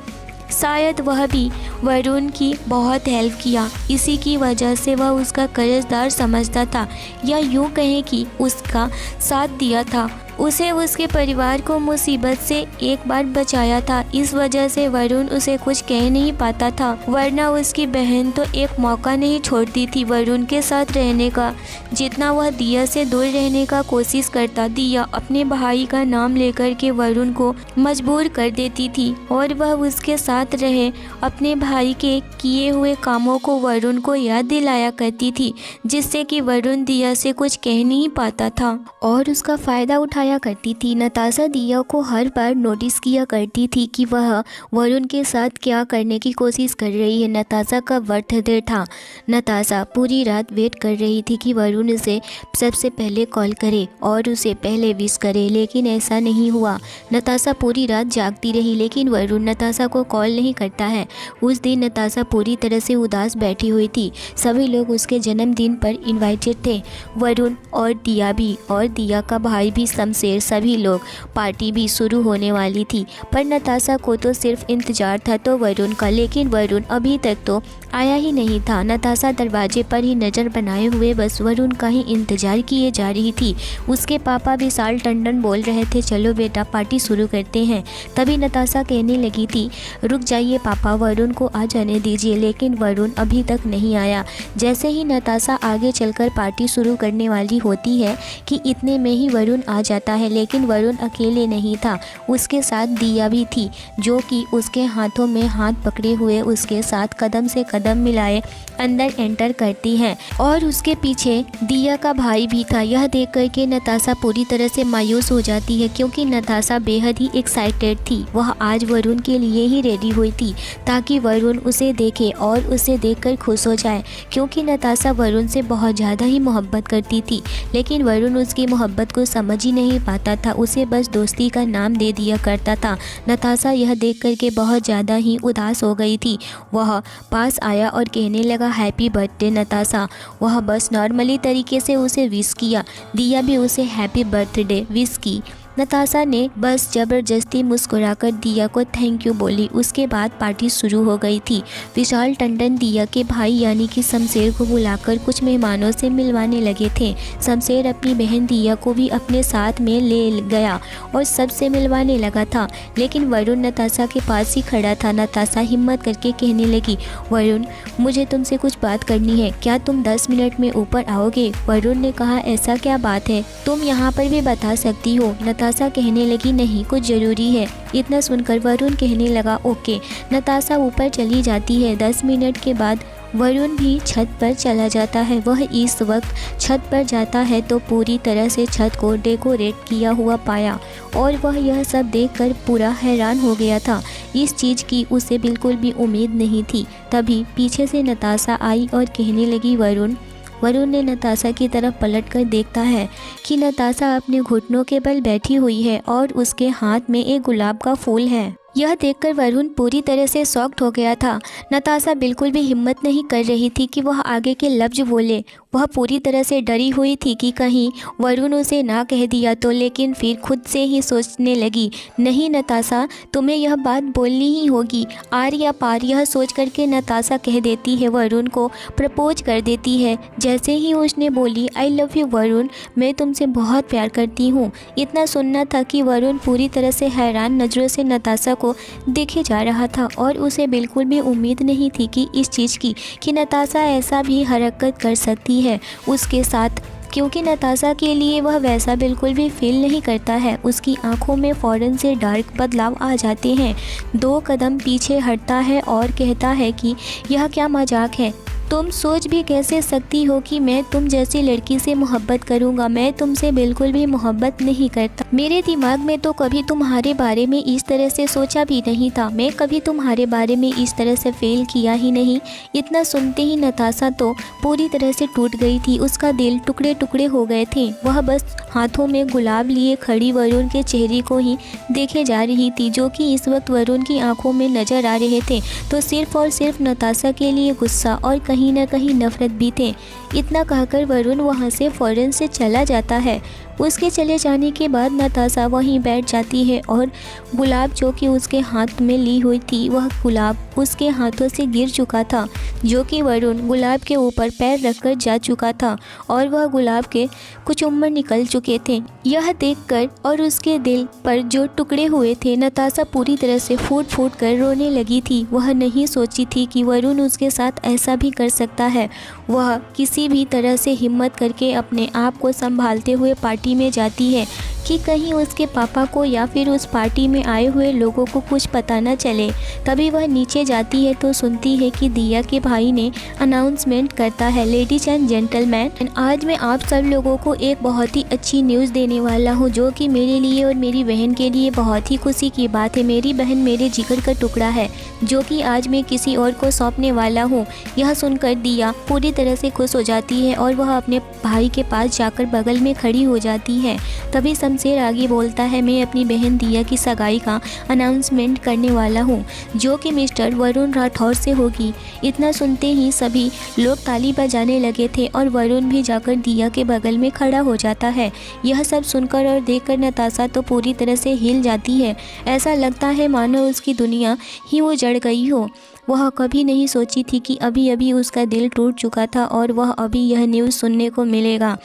शायद वह भी वरुण की बहुत हेल्प किया, इसी की वजह से वह उसका कर्जदार समझता था, या यूँ कहें कि उसका साथ दिया था। उसे उसके परिवार को मुसीबत से एक बार बचाया था। इस वजह से वरुण उसे कुछ कह नहीं पाता था, वरना उसकी बहन तो एक मौका नहीं छोड़ती थी वरुण के साथ रहने का। जितना वह दिया से दूर रहने का कोशिश करता, दिया अपने भाई का नाम लेकर के वरुण को मजबूर कर देती थी और वह उसके साथ रहे। अपने भाई के किए हुए कामों को वरुण को याद दिलाया करती थी, जिससे कि वरुण दिया से कुछ कह नहीं पाता था और उसका फ़ायदा उठाया करती थी। नताशा दिया को हर बार नोटिस किया करती थी कि वह वरुण के साथ क्या करने की कोशिश कर रही है। नताशा का बर्थडे था। नताशा पूरी रात वेट कर रही थी कि वरुण उसे सबसे पहले कॉल करे और उसे पहले विश करे, लेकिन ऐसा नहीं हुआ। नताशा पूरी रात जागती रही, लेकिन वरुण नताशा को कॉल नहीं करता है। उस दिन नताशा पूरी तरह से उदास बैठी हुई थी। सभी लोग उसके जन्मदिन पर इनवाइटेड थे, वरुण और दिया भी, और दिया का भाई भी शमशेर। सभी लोग, पार्टी भी शुरू होने वाली थी, पर नताशा को तो सिर्फ इंतजार था तो वरुण का, लेकिन वरुण अभी तक तो आया ही नहीं था। नताशा दरवाजे पर ही नज़र बनाए हुए बस वरुण का ही इंतजार किए जा रही थी। उसके पापा विशाल टंडन बोल रहे थे, चलो बेटा पार्टी शुरू करते हैं। तभी नताशा कहने लगी थी, रुक जाइए पापा, वरुण को आ जाने दीजिए, लेकिन वरुण अभी तक नहीं आया। जैसे ही नताशा आगे चलकर पार्टी शुरू करने वाली होती है कि इतने में ही वरुण आ जाता है, लेकिन वरुण अकेले नहीं था, उसके साथ दिया भी थी, जो कि उसके हाथों में हाथ पकड़े हुए उसके साथ कदम से कदम मिलाए अंदर एंटर करती है। और उसके पीछे दिया का भाई भी था। यह देख कर के नताशा पूरी तरह से मायूस हो जाती है, क्योंकि नताशा बेहद ही एक्साइटेड थी। वह आज वरुण के लिए ही रेडी हुई थी ताकि वरुण उसे देखे और उसे देखकर खुश हो जाए, क्योंकि नताशा वरुण से बहुत ज़्यादा ही मोहब्बत करती थी, लेकिन वरुण उसकी मोहब्बत को समझ ही नहीं नहीं पाता था, उसे बस दोस्ती का नाम दे दिया करता था। नताशा यह देख कर के बहुत ज़्यादा ही उदास हो गई थी। वह पास आया और कहने लगा हैप्पी बर्थडे नताशा। वह बस नॉर्मली तरीके से उसे विश किया। दिया भी उसे हैप्पी बर्थडे विश की। नताशा ने बस ज़बरदस्ती मुस्कुराकर दिया को थैंक यू बोली। उसके बाद पार्टी शुरू हो गई थी। विशाल टंडन दिया के भाई यानी कि शमशेर को बुलाकर कुछ मेहमानों से मिलवाने लगे थे। शमशेर अपनी बहन दिया को भी अपने साथ में ले गया और सबसे मिलवाने लगा था, लेकिन वरुण नताशा के पास ही खड़ा था। नताशा हिम्मत करके कहने लगी, वरुण मुझे तुमसे कुछ बात करनी है, क्या तुम 10 मिनट में ऊपर आओगे? वरुण ने कहा ऐसा क्या बात है, तुम यहाँ पर भी बता सकती हो। नताशा कहने लगी नहीं कुछ ज़रूरी है। इतना सुनकर वरुण कहने लगा ओके। नताशा ऊपर चली जाती है। 10 मिनट के बाद वरुण भी छत पर चला जाता है। वह इस वक्त छत पर जाता है तो पूरी तरह से छत को डेकोरेट किया हुआ पाया और वह यह सब देखकर पूरा हैरान हो गया था। इस चीज़ की उसे बिल्कुल भी उम्मीद नहीं थी। तभी पीछे से नताशा आई और कहने लगी वरुण। वरुण ने नताशा की तरफ पलटकर देखता है कि नताशा अपने घुटनों के बल बैठी हुई है और उसके हाथ में एक गुलाब का फूल है। यह देखकर वरुण पूरी तरह से शॉक्ड हो गया था। नताशा बिल्कुल भी हिम्मत नहीं कर रही थी कि वह आगे के लफ्ज बोले। वह पूरी तरह से डरी हुई थी कि कहीं वरुण उसे ना कह दिया तो, लेकिन फिर खुद से ही सोचने लगी नहीं नताशा तुम्हें यह बात बोलनी ही होगी, आर या पार। यह सोच करके नताशा कह देती है वरुण को प्रपोज कर देती है। जैसे ही उसने बोली आई लव यू वरुण, मैं तुमसे बहुत प्यार करती हूँ। इतना सुनना था कि वरुण पूरी तरह से हैरान नज़रों से नताशा को देखे जा रहा था और उसे बिल्कुल भी उम्मीद नहीं थी कि इस चीज़ की कि नताशा ऐसा भी हरकत कर सकती है उसके साथ, क्योंकि नताशा के लिए वह वैसा बिल्कुल भी फील नहीं करता है। उसकी आंखों में फ़ौरन से डार्क बदलाव आ जाते हैं। 2 कदम पीछे हटता है और कहता है कि यह क्या मजाक है, तुम सोच भी कैसे सकती हो कि मैं तुम जैसी लड़की से मोहब्बत करूँगा? मैं तुमसे बिल्कुल भी मोहब्बत नहीं करता। मेरे दिमाग में तो कभी तुम्हारे बारे में इस तरह से सोचा भी नहीं था। मैं कभी तुम्हारे बारे में इस तरह से फेल किया ही नहीं। इतना सुनते ही नताशा तो पूरी तरह से टूट गई थी। उसका दिल टुकड़े टुकड़े हो गए थे। वह बस हाथों में गुलाब लिए खड़ी वरुण के चेहरे को ही देखे जा रही थी, जो कि इस वक्त वरुण की आंखों में नजर आ रहे थे। तो सिर्फ और सिर्फ नताशा के लिए गुस्सा और कहीं न कहीं नफरत भी थे। इतना कहकर वरुण वहां से फ़ौरन से चला जाता है। उसके चले जाने के बाद नताशा वहीं बैठ जाती है और गुलाब जो कि उसके हाथ में ली हुई थी वह गुलाब उसके हाथों से गिर चुका था, जो कि वरुण गुलाब के ऊपर पैर रखकर जा चुका था और वह गुलाब के कुछ उम्र निकल चुके थे। यह देखकर और उसके दिल पर जो टुकड़े हुए थे नताशा पूरी तरह से फूट फूट कर रोने लगी थी। वह नहीं सोची थी कि वरुण उसके साथ ऐसा भी कर सकता है। वह किसी भी तरह से हिम्मत करके अपने आप को संभालते हुए पार्टी में जाती है कि कहीं उसके पापा को या फिर उस पार्टी में आए हुए लोगों को कुछ पता न चले। तभी वह नीचे जाती है तो सुनती है कि दिया के भाई ने अनाउंसमेंट करता है, लेडीज एंड जेंटलमैन, आज मैं आप सब लोगों को एक बहुत ही अच्छी न्यूज़ देने वाला हूँ, जो कि मेरे लिए और मेरी बहन के लिए बहुत ही खुशी की बात है। मेरी बहन मेरे जिगर का टुकड़ा है, जो कि आज मैं किसी और को सौंपने वाला हूँ। यह सुनकर दिया पूरी तरह से खुश हो जाती है और वह अपने भाई के पास जाकर बगल में खड़ी हो जाती है। तभी शमशेर आगे बोलता है, मैं अपनी बहन दिया की सगाई का अनाउंसमेंट करने वाला हूँ, जो कि मिस्टर वरुण राठौर से होगी। इतना सुनते ही सभी लोग ताली बजाने लगे थे और वरुण भी जाकर दिया के बगल में खड़ा हो जाता है। यह सब सुनकर और देखकर नताशा तो पूरी तरह से हिल जाती है। ऐसा लगता है मानो उसकी दुनिया ही उजड़ गई हो। वह कभी नहीं सोची थी कि अभी अभी उसका दिल टूट चुका था और वह अभी यह न्यूज़ सुनने को मिलेगा।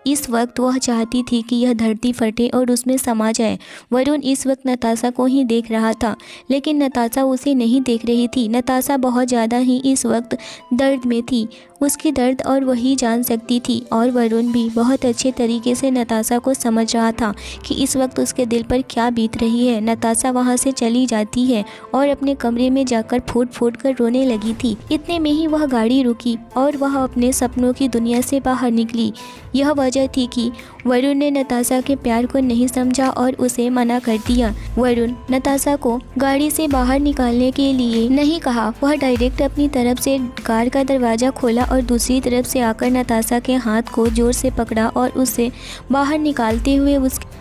इस वक्त वह चाहती थी कि यह धरती फटे और उसमें समा जाए। वरुण इस वक्त नताशा को ही देख रहा था, लेकिन नताशा उसे नहीं देख रही थी। नताशा बहुत ज़्यादा ही इस वक्त दर्द में थी। उसकी दर्द और वही जान सकती थी और वरुण भी बहुत अच्छे तरीके से नताशा को समझ रहा था कि इस वक्त उसके दिल पर क्या बीत रही है। नताशा वहाँ से चली जाती है और अपने कमरे में जाकर फूट फूट कर रोने लगी थी। इतने में ही वह गाड़ी रुकी और वह अपने सपनों की दुनिया से बाहर निकली। यह वजह थी कि वरुण ने नताशा के प्यार को नहीं समझा और उसे मना कर दिया। वरुण नताशा को गाड़ी से बाहर निकालने के लिए नहीं कहा, वह डायरेक्ट अपनी तरफ से कार का दरवाज़ा खोला और दूसरी तरफ से आकर नताशा के हाथ को जोर से पकड़ा और उसे बाहर निकालते हुए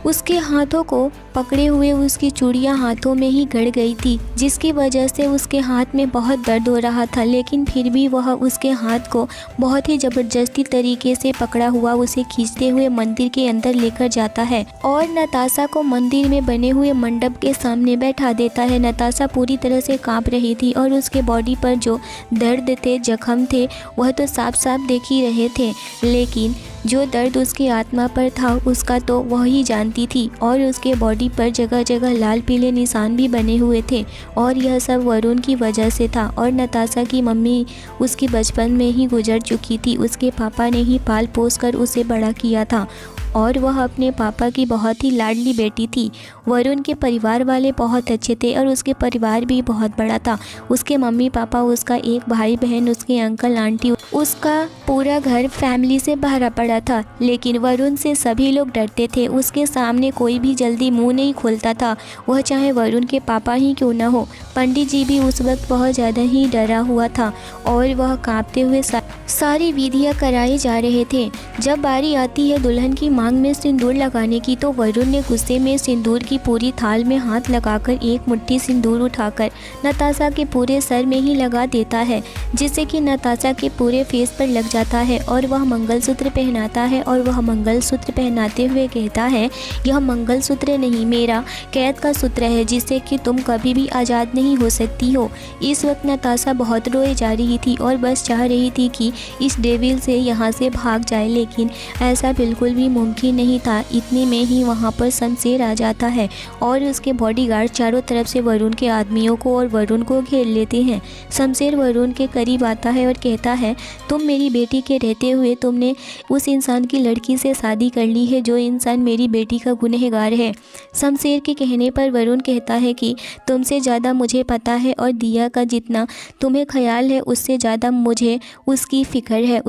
उसके हाथों को पकड़े हुए उसकी चूड़ियाँ हाथों में ही गड़ गई थी, जिसकी वजह से उसके हाथ में बहुत दर्द हो रहा था। लेकिन फिर भी वह उसके हाथ को बहुत ही ज़बरदस्ती तरीके से पकड़ा हुआ उसे खींचते हुए मंदिर के अंदर लेकर जाता है और नताशा को मंदिर में बने हुए मंडप के सामने बैठा देता है। नताशा पूरी तरह से कांप रही थी और उसके बॉडी पर जो दर्द थे, जख्म थे, वह तो साफ साफ देख ही रहे थे, लेकिन जो दर्द उसकी आत्मा पर था उसका तो वह ही जानती थी। और उसके बॉडी पर जगह जगह लाल पीले निशान भी बने हुए थे और यह सब वरुण की वजह से था। और नताशा की मम्मी उसकी बचपन में ही गुजर चुकी थी, उसके पापा ने ही पाल पोस कर उसे बड़ा किया था और वह अपने पापा की बहुत ही लाडली बेटी थी। वरुण के परिवार वाले बहुत अच्छे थे और उसके परिवार भी बहुत बड़ा था। उसके मम्मी पापा, उसका एक भाई बहन, उसके अंकल आंटी, उसका पूरा घर फैमिली से भरा पड़ा था। लेकिन वरुण से सभी लोग डरते थे, उसके सामने कोई भी जल्दी मुंह नहीं खोलता था, वह चाहे वरुण के पापा ही क्यों न हो। पंडित जी भी उस वक्त बहुत ज़्यादा ही डरा हुआ था और वह कांपते हुए सारी विधियाँ कराए जा रहे थे। जब बारी आती है दुल्हन की मांग में सिंदूर लगाने की, तो वरुण ने गुस्से में सिंदूर की पूरी थाल में हाथ लगाकर एक मुट्ठी सिंदूर उठाकर नताशा के पूरे सर में ही लगा देता है, जिससे कि नताशा के पूरे फेस पर लग जाता है। और वह मंगलसूत्र पहनाता है और वह मंगलसूत्र पहनाते हुए कहता है, यह मंगलसूत्र नहीं, मेरा कैद का सूत्र है, जिससे कि तुम कभी भी आज़ाद नहीं हो सकती हो। इस वक्त नताशा बहुत रोए जा रही थी और बस चाह रही थी कि इस डेविल से यहाँ से भाग जाए, लेकिन ऐसा बिल्कुल भी मुमकिन नहीं था। इतने में ही वहाँ पर शमशेर आ जाता है और उसके बॉडीगार्ड चारों तरफ से वरुण के आदमियों को और वरुण को घेर लेते हैं। शमशेर वरुण के करीब आता है और कहता है, तुम मेरी बेटी के रहते हुए तुमने उस इंसान की लड़की से शादी कर ली है जो इंसान मेरी बेटी का गुनहगार है। शमशेर के कहने पर वरुण कहता है कि तुमसे ज़्यादा मुझे पता है और दिया का जितना तुम्हें ख्याल है उससे ज़्यादा मुझे उसकी फ़िक्र है।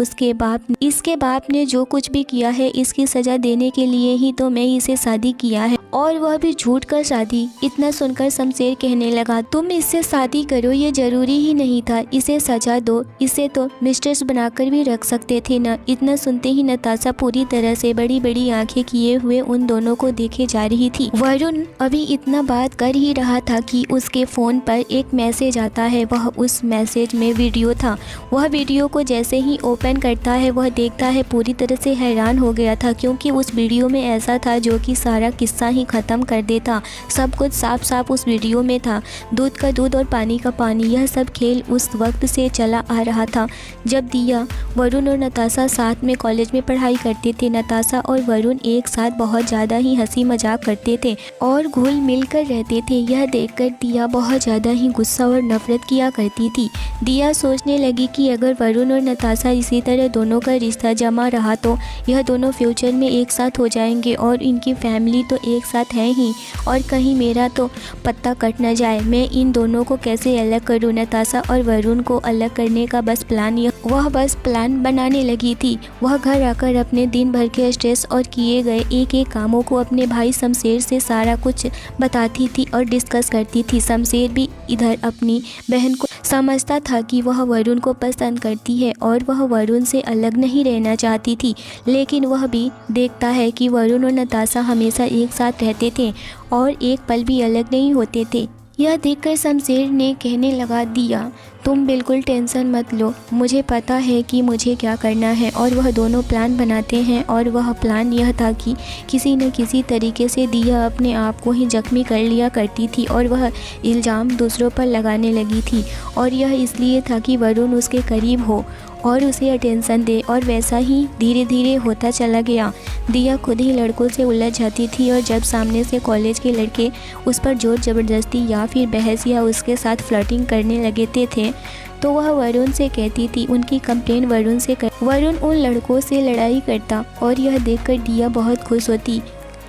इसके बाप ने जो कुछ भी किया है इसकी सज़ा देने के लिए ही तो मैं इसे शादी किया है, और वह भी झूठ कर शादी। इतना सुनकर शमशेर कहने लगा, तुम इससे शादी करो, ये ज़रूरी ही नहीं था, इसे सजा दो, इसे तो मिस्ट्रेस बनाकर भी रख सकते थे ना। इतना सुनते ही नताशा पूरी तरह से बड़ी बड़ी आंखें किए हुए उन दोनों को देखे जा रही थी। वरुण अभी इतना बात कर ही रहा था कि उसके फ़ोन पर एक मैसेज आता है। वह उस मैसेज में वीडियो था। वह वीडियो को जैसे ही ओपन करता है वह देखता है, पूरी तरह से हैरान हो गया था, क्योंकि उस वीडियो में ऐसा था जो कि सारा किस्सा ही ख़त्म कर देता। सब कुछ साफ साफ उस वीडियो में था। दूध का दूध और पानी का पानी, यह सब खेल उस वक्त से चला आ रहा था जब दिया, वरुण और नताशा साथ में कॉलेज में पढ़ाई करते थे। नताशा और वरुण एक साथ बहुत ज़्यादा ही हंसी मजाक करते थे और घुल मिल कर रहते थे। यह देखकर दिया बहुत ज़्यादा ही गुस्सा और नफरत किया करती थी। दिया सोचने लगी कि अगर वरुण और नताशा इसी तरह दोनों का रिश्ता जमा रहा तो यह दोनों फ्यूचर में एक साथ हो जाएंगे और इनकी फैमिली तो एक साथ है ही, और कहीं मेरा तो पत्ता कट न जाए। मैं इन दोनों को कैसे अलग करूं। नताशा और वरुण को अलग करने का वह बस प्लान बनाने लगी थी। वह घर आकर अपने दिन भर के स्ट्रेस और किए गए एक एक कामों को अपने भाई शमशेर से सारा कुछ बताती थी और डिस्कस करती थी। शमशेर भी इधर अपनी बहन को समझता था कि वह वरुण को पसंद करती है और वह वरुण से अलग नहीं रहना चाहती थी, लेकिन वह भी देखता है कि वरुण और नताशा हमेशा एक साथ रहते थे और एक पल भी अलग नहीं होते थे। यह देखकर शमशेर ने कहने लगा, दिया तुम बिल्कुल टेंशन मत लो, मुझे पता है कि मुझे क्या करना है। और वह दोनों प्लान बनाते हैं और वह प्लान यह था कि किसी न किसी तरीके से दिया अपने आप को ही जख्मी कर लिया करती थी और वह इल्ज़ाम दूसरों पर लगाने लगी थी, और यह इसलिए था कि वरुण उसके करीब हो और उसे अटेंशन दे, और वैसा ही धीरे धीरे होता चला गया। दिया खुद ही लड़कों से उलझ जाती थी और जब सामने से कॉलेज के लड़के उस पर जोर ज़बरदस्ती या फिर बहस या उसके साथ फ्लर्टिंग करने लगे थे तो वह वरुण से कहती थी उनकी कंप्लेन वरुण से कर। वरुण उन लड़कों से लड़ाई करता और यह देखकर दिया बहुत खुश होती।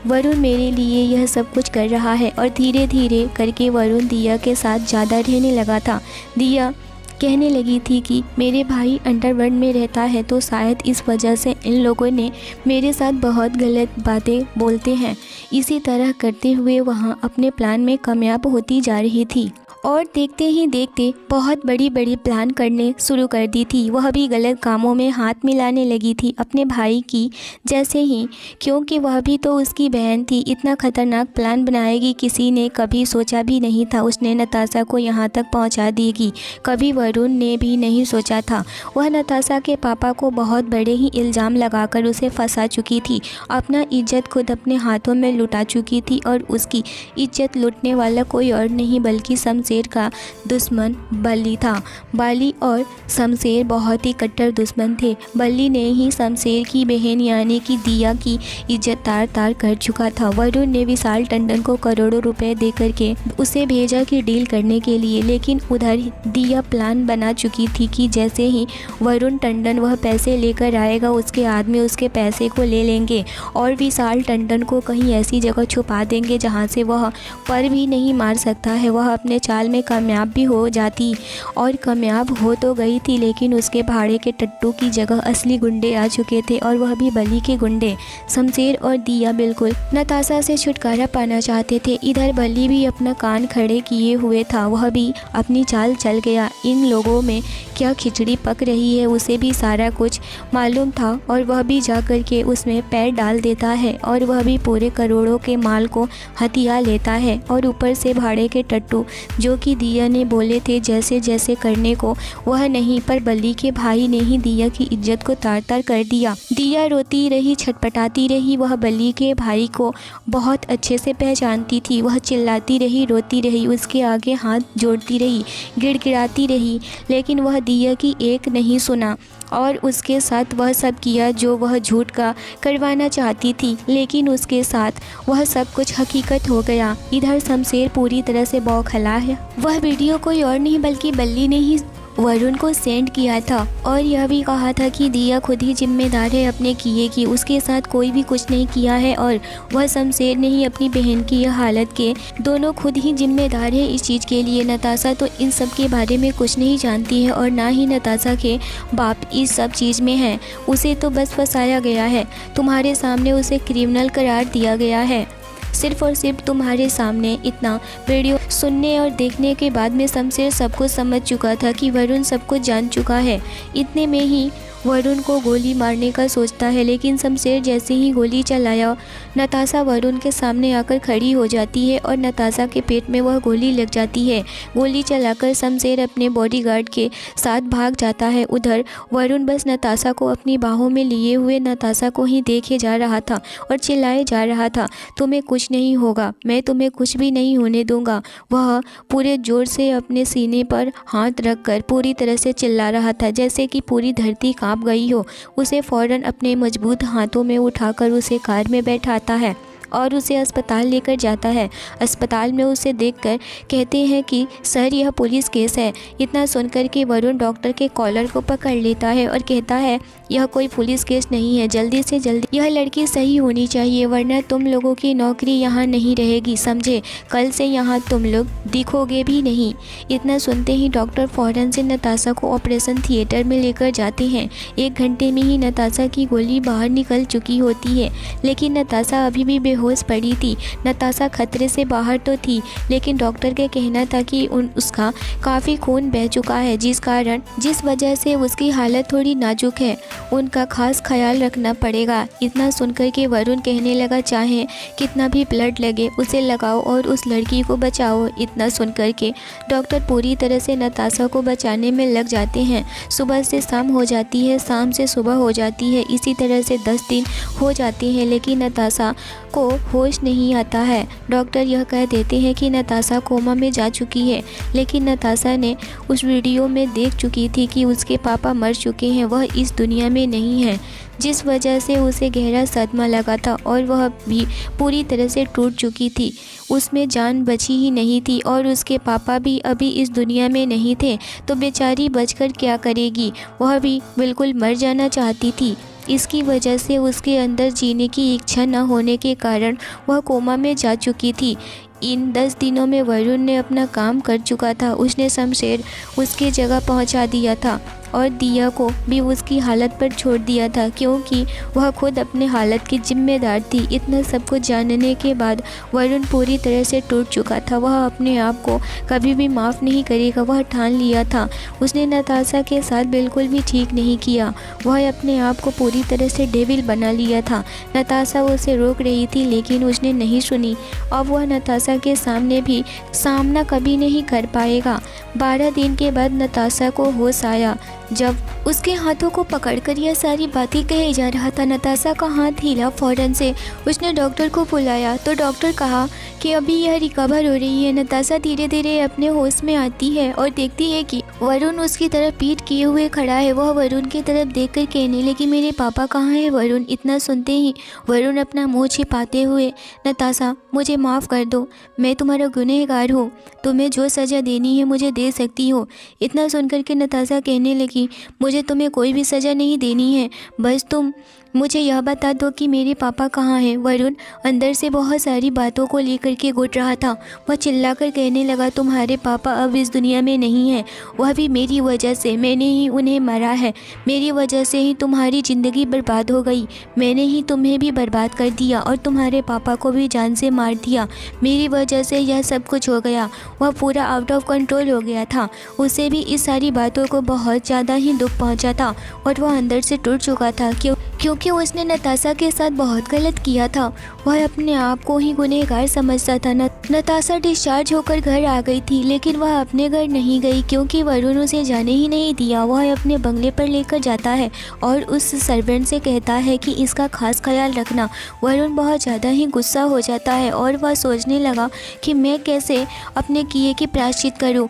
वरुण मेरे लिए यह सब कुछ कर रहा है, और धीरे धीरे करके वरुण दिया के साथ ज़्यादा रहने लगा था। दिया कहने लगी थी कि मेरे भाई अंडरवर्ल्ड में रहता है तो शायद इस वजह से इन लोगों ने मेरे साथ बहुत गलत बातें बोलते हैं। इसी तरह करते हुए वहाँ अपने प्लान में कामयाब होती जा रही थी और देखते ही देखते बहुत बड़ी बड़ी प्लान करने शुरू कर दी थी। वह भी गलत कामों में हाथ मिलाने लगी थी अपने भाई की जैसे ही, क्योंकि वह भी तो उसकी बहन थी। इतना खतरनाक प्लान बनाएगी किसी ने कभी सोचा भी नहीं था। उसने नताशा को यहाँ तक पहुँचा देगी कभी वरुण ने भी नहीं सोचा था। वह नताशा के पापा को बहुत बड़े ही इल्ज़ाम लगाकर उसे फंसा चुकी थी। अपना इज्जत खुद अपने हाथों में लुटा चुकी थी और उसकी इज्जत लूटने वाला कोई और नहीं बल्कि शमशेर का दुश्मन बल्ली था। बाली और शमशेर बहुत ही कट्टर दुश्मन थे। बल्ली ने ही शमशेर की बहन यानी कि दिया की इज्जत तार तार कर चुका था। वरुण ने विशाल टंडन को करोड़ों रुपए दे करके उसे भेजा कि डील करने के लिए, लेकिन उधर दिया प्लान बना चुकी थी कि जैसे ही वरुण टंडन वह पैसे लेकर आएगा उसके आदमी उसके पैसे को ले लेंगे और विशाल टंडन को कहीं ऐसी जगह छुपा देंगे जहां से वह पर भी नहीं मार सकता है। वह अपने चाल में कामयाब भी हो जाती और कामयाब हो तो गई थी, लेकिन उसके भाड़े के टट्टू की जगह असली गुंडे आ चुके थे और वह भी बली के गुंडे। शमशेर और दिया बिल्कुल नताशा से छुटकारा पाना चाहते थे। इधर बली भी अपना कान खड़े किए हुए था। वह भी अपनी चाल चल गया। इन लोगों में क्या खिचड़ी पक रही है उसे भी सारा कुछ मालूम था और वह भी जा कर के उसमें पैर डाल देता है और वह भी पूरे करोड़ों के माल को हथिया लेता है। और ऊपर से भाड़े के टट्टू जो कि दिया ने बोले थे जैसे जैसे करने को वह नहीं, पर बली के भाई ने ही दिया की इज्जत को तार तार कर दिया। दिया रोती रही, छटपटाती रही। वह बली के भाई को बहुत अच्छे से पहचानती थी। वह चिल्लाती रही, रोती रही, उसके आगे हाथ जोड़ती रही, गिड़गिड़ाती रही, लेकिन वह दिया की एक नहीं सुना और उसके साथ वह सब किया जो वह झूठ का करवाना चाहती थी, लेकिन उसके साथ वह सब कुछ हकीकत हो गया। इधर शमशेर पूरी तरह से बौखला है। वह वीडियो कोई और नहीं बल्कि बल्ली ने ही वरुण को सेंड किया था और यह भी कहा था कि दिया खुद ही जिम्मेदार है अपने किए की, उसके साथ कोई भी कुछ नहीं किया है और वह शमशेर ने ही अपनी बहन की यह हालत के दोनों खुद ही जिम्मेदार है इस चीज़ के लिए। नताशा तो इन सब के बारे में कुछ नहीं जानती है और ना ही नताशा के बाप इस सब चीज़ में है। उसे तो बस फंसाया गया है, तुम्हारे सामने उसे क्रिमिनल करार दिया गया है। सिर्फ और सिर्फ तुम्हारे सामने इतना वीडियो सुनने और देखने के बाद में शमशेर सब कुछ समझ चुका था कि वरुण सब कुछ जान चुका है। इतने में ही वरुण को गोली मारने का सोचता है, लेकिन शमशेर जैसे ही गोली चलाया नताशा वरुण के सामने आकर खड़ी हो जाती है और नताशा के पेट में वह गोली लग जाती है। गोली चलाकर शमशेर अपने बॉडीगार्ड के साथ भाग जाता है। उधर वरुण बस नताशा को अपनी बाहों में लिए हुए नताशा को ही देखे जा रहा था और चिल्लाए जा रहा था, तुम्हें कुछ नहीं होगा, मैं तुम्हें कुछ भी नहीं होने दूंगा। वह पूरे जोर से अपने सीने पर हाथ रखकर पूरी तरह से चिल्ला रहा था जैसे कि पूरी धरती कांप गई हो। उसे फौरन अपने मजबूत हाथों में उठाकर उसे कार में बैठाता है और उसे अस्पताल लेकर जाता है। अस्पताल में उसे देखकर कहते हैं कि सर यह पुलिस केस है। इतना सुनकर के वरुण डॉक्टर के कॉलर को पकड़ लेता है और कहता है यह कोई पुलिस केस नहीं है, जल्दी से जल्दी यह लड़की सही होनी चाहिए वरना तुम लोगों की नौकरी यहाँ नहीं रहेगी, समझे? कल से यहाँ तुम लोग दिखोगे भी नहीं। इतना सुनते ही डॉक्टर फौरन से नताशा को ऑपरेशन थिएटर में लेकर जाते हैं। 1 घंटे में ही नताशा की गोली बाहर निकल चुकी होती है, लेकिन नताशा अभी भी बेहोश पड़ी थी। नताशा खतरे से बाहर तो थी, लेकिन डॉक्टर का कहना था कि उसका काफ़ी खून बह चुका है, जिस वजह से उसकी हालत थोड़ी नाजुक है। उनका खास ख्याल रखना पड़ेगा। इतना सुनकर के वरुण कहने लगा चाहे कितना भी ब्लड लगे उसे लगाओ और उस लड़की को बचाओ। इतना सुनकर के डॉक्टर पूरी तरह से नताशा को बचाने में लग जाते हैं। सुबह से शाम हो जाती है, शाम से सुबह हो जाती है, इसी तरह से 10 दिन हो जाते हैं, लेकिन नताशा को होश नहीं आता है। डॉक्टर यह कह देते हैं कि नताशा कोमा में जा चुकी है, लेकिन नताशा ने उस वीडियो में देख चुकी थी कि उसके पापा मर चुके हैं, वह इस दुनिया में नहीं है, जिस वजह से उसे गहरा सदमा लगा था और वह भी पूरी तरह से टूट चुकी थी। उसमें जान बची ही नहीं थी और उसके पापा भी अभी इस दुनिया में नहीं थे, तो बेचारी बचकर क्या करेगी? वह भी बिल्कुल मर जाना चाहती थी। इसकी वजह से उसके अंदर जीने की इच्छा न होने के कारण वह कोमा में जा चुकी थी। इन 10 दिनों में वरुण ने अपना काम कर चुका था। उसने शमशेर उसके जगह पहुंचा दिया था और दिया को भी उसकी हालत पर छोड़ दिया था, क्योंकि वह खुद अपने हालत की जिम्मेदार थी। इतना सब कुछ जानने के बाद वरुण पूरी तरह से टूट चुका था। वह अपने आप को कभी भी माफ़ नहीं करेगा। वह ठान लिया था। उसने नताशा के साथ बिल्कुल भी ठीक नहीं किया। वह अपने आप को पूरी तरह से डेविल बना लिया था। नताशा उसे रोक रही थी, लेकिन उसने नहीं सुनी। अब वह नताशा के सामने भी सामना कभी नहीं कर पाएगा। 12 दिन के बाद नताशा को होश आया, जब उसके हाथों को पकड़कर यह सारी बातें कहे जा रहा था। नताशा का हाथ हिला। फ़ौरन से उसने डॉक्टर को बुलाया तो डॉक्टर कहा कि अभी यह रिकवर हो रही है। नताशा धीरे धीरे अपने होश में आती है और देखती है कि वरुण उसकी तरफ पीठ किए हुए खड़ा है। वह वरुण की तरफ देखकर कहने लगी, मेरे पापा कहाँ हैं वरुण? इतना सुनते ही वरुण अपना मुँह छिपाते हुए, नताशा मुझे माफ़ कर दो, मैं तुम्हारा गुनहगार हूँ, तुम्हें जो सज़ा देनी है मुझे दे सकती हो। इतना सुनकर के नताशा कहने लगी, मुझे तुम्हें कोई भी सज़ा नहीं देनी है, बस तुम मुझे यह बता दो कि मेरे पापा कहाँ हैं। वरुण अंदर से बहुत सारी बातों को लेकर के घुट रहा था। वह चिल्लाकर कहने लगा, तुम्हारे पापा अब इस दुनिया में नहीं हैं, वह भी मेरी वजह से। मैंने ही उन्हें मारा है, मेरी वजह से ही तुम्हारी ज़िंदगी बर्बाद हो गई। मैंने ही तुम्हें भी बर्बाद कर दिया और तुम्हारे पापा को भी जान से मार दिया। मेरी वजह से यह सब कुछ हो गया। वह पूरा आउट ऑफ कंट्रोल हो गया था। उसे भी इस सारी बातों को बहुत ज़्यादा ही दुख पहुँचा था और वह अंदर से टूट चुका था, क्योंकि उसने नताशा के साथ बहुत गलत किया था। वह अपने आप को ही गुनहगार समझता था। नताशा डिस्चार्ज होकर घर आ गई थी, लेकिन वह अपने घर नहीं गई, क्योंकि वरुण उसे जाने ही नहीं दिया। वह अपने बंगले पर लेकर जाता है और उस सर्वेंट से कहता है कि इसका खास ख्याल रखना। वरुण बहुत ज़्यादा ही गुस्सा हो जाता है और वह सोचने लगा कि मैं कैसे अपने किए की प्रायश्चित करूं।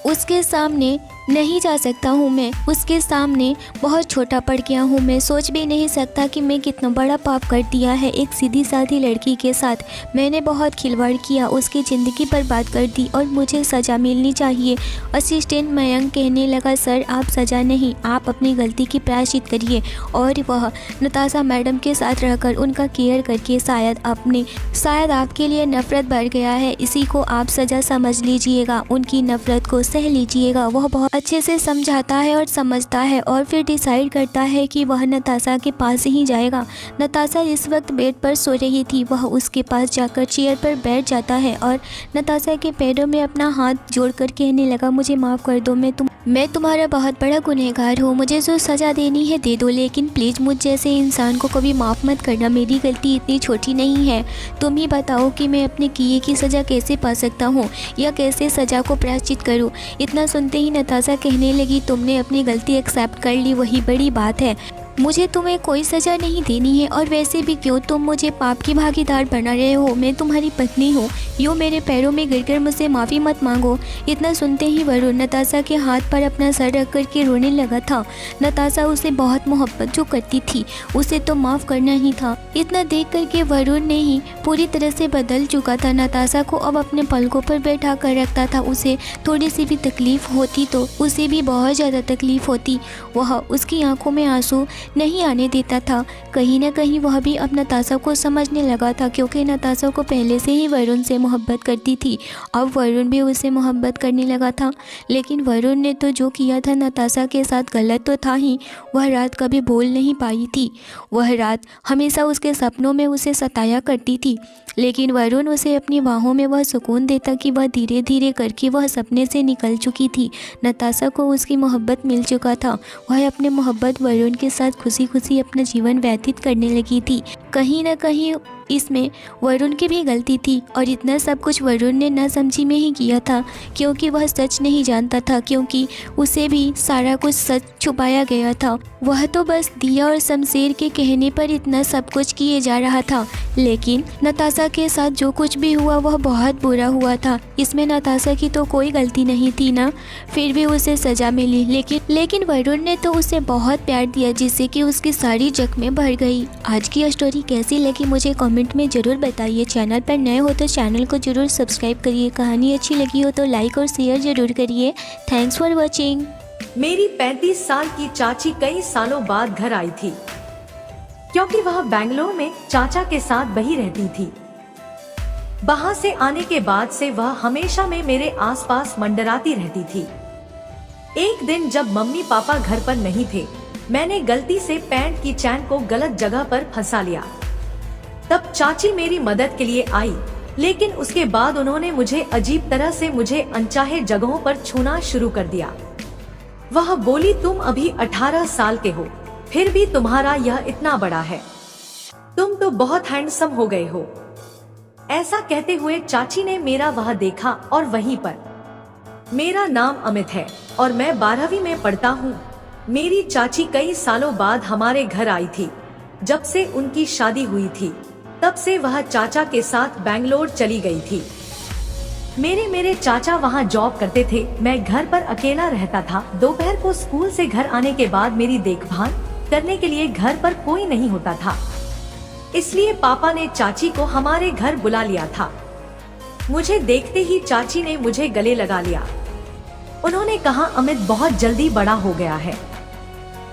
उसके सामने नहीं जा सकता हूँ मैं, उसके सामने बहुत छोटा पड़ गया हूँ मैं। सोच भी नहीं सकता कि मैं कितना बड़ा पाप कर दिया है एक सीधी साधी लड़की के साथ। मैंने बहुत खिलवाड़ किया, उसकी ज़िंदगी बर्बाद कर दी और मुझे सज़ा मिलनी चाहिए। असिस्टेंट मयंक कहने लगा, सर आप सज़ा नहीं, आप अपनी गलती की प्रायश्चित करिए। और वह नताशा मैडम के साथ रहकर उनका केयर करके शायद आपके लिए नफ़रत बढ़ गया है, इसी को आप सज़ा समझ लीजिएगा, उनकी नफ़रत को सह लीजिएगा। वह बहुत अच्छे से समझाता है और समझता है और फिर डिसाइड करता है कि वह नताशा के पास ही जाएगा। नताशा इस वक्त बेड पर सो रही थी। वह उसके पास जाकर चेयर पर बैठ जाता है और नताशा के पैरों में अपना हाथ जोड़कर कहने लगा, मुझे माफ़ कर दो, मैं तुम्हारा बहुत बड़ा गुनहगार हूँ, मुझे जो सज़ा देनी है दे दो, लेकिन प्लीज़ मुझ जैसे इंसान को कभी माफ़ मत करना। मेरी गलती इतनी छोटी नहीं है। तुम ही बताओ कि मैं अपने किए की सज़ा कैसे पा सकता हूँ या कैसे सज़ा को प्रायश्चित करूँ। इतना सुनते ही नताशा कहने लगी, तुमने अपनी गलती एक्सेप्ट कर ली, वही बड़ी बात है। मुझे तुम्हें कोई सज़ा नहीं देनी है और वैसे भी क्यों तुम मुझे पाप की भागीदार बना रहे हो? मैं तुम्हारी पत्नी हूँ, यूँ मेरे पैरों में गिरकर मुझसे माफ़ी मत मांगो। इतना सुनते ही वरुण नताशा के हाथ पर अपना सर रख कर के रोने लगा था। नताशा उसे बहुत मोहब्बत जो करती थी, उसे तो माफ़ करना ही था। इतना देख कर के वरुण ने ही पूरी तरह से बदल चुका था। नताशा को अब अपने पलकों पर बैठा कर रखता था। उसे थोड़ी सी भी तकलीफ़ होती तो उसे भी बहुत ज़्यादा तकलीफ़ होती। वह उसकी आंखों में आंसू नहीं आने देता था। कहीं ना कहीं वह भी अब नताशा को समझने लगा था, क्योंकि नताशा को पहले से ही वरुण से मोहब्बत करती थी। अब वरुण भी उससे मोहब्बत करने लगा था। लेकिन वरुण ने तो जो किया था नताशा के साथ गलत तो था ही। वह रात कभी भूल नहीं पाई थी। वह रात हमेशा उसके सपनों में उसे सताया करती थी, लेकिन वरुण उसे अपनी बाहों में वह सुकून देता कि वह धीरे धीरे करके वह सपने से निकल चुकी थी। नताशा को उसकी मोहब्बत मिल चुका था। वह अपने मोहब्बत वरुण के साथ खुशी खुशी अपना जीवन व्यतीत करने लगी थी। कहीं ना कहीं इसमें वरुण की भी गलती थी और इतना सब कुछ वरुण ने ना समझी में ही किया था, क्योंकि वह सच नहीं जानता था, क्योंकि उसे भी सारा कुछ सच छुपाया गया था। वह तो बस दिया और शमशेर के कहने पर इतना सब कुछ किए जा रहा था। लेकिन नताशा के साथ जो कुछ भी हुआ वह बहुत बुरा हुआ था। इसमें नताशा की तो कोई गलती नहीं थी ना, फिर भी उसे सज़ा मिली। लेकिन वरुण ने तो उसे बहुत प्यार दिया, जिससे कि उसकी सारी जख्में भर गई। आज की स्टोरी कैसी लगी मुझे कमेंट में ज़रूर बताइए। चैनल पर नए हो तो चैनल को ज़रूर सब्सक्राइब करिए। कहानी अच्छी लगी हो तो लाइक और शेयर ज़रूर करिए। Thanks for watching. मेरी 35 साल की चाची कई सालों बाद घर आई थी, क्योंकि वह बेंगलोर में चाचा के साथ बही रहती थी। वहां से आने के बाद से वह हमेशा में मेरे आसपास मंडराती रहती थी। एक दिन जब मम्मी पापा घर पर नहीं थे, मैंने गलती से पैंट की चैन को गलत जगह पर फंसा लिया। तब चाची मेरी मदद के लिए आई, लेकिन उसके बाद उन्होंने मुझे अजीब तरह से मुझे अनचाहे जगहों पर छूना शुरू कर दिया। वह बोली, तुम अभी 18 साल के हो, फिर भी तुम्हारा यह इतना बड़ा है, तुम तो बहुत हैंडसम हो गए हो। ऐसा कहते हुए चाची ने मेरा वह देखा और वहीं पर, मेरा नाम अमित है और मैं 12वीं में पढ़ता हूँ। मेरी चाची कई सालों बाद हमारे घर आई थी। जब से उनकी शादी हुई थी, तब से वह चाचा के साथ बैंगलोर चली गई थी। मेरे चाचा वहाँ जॉब करते थे, मैं घर पर अकेला रहता था। दोपहर को स्कूल से घर आने के बाद मेरी देखभाल करने के लिए घर पर कोई नहीं होता था, इसलिए पापा ने चाची को हमारे घर बुला लिया था। मुझे देखते ही चाची ने मुझे गले लगा लिया। उन्होंने कहा, अमित बहुत जल्दी बड़ा हो गया है।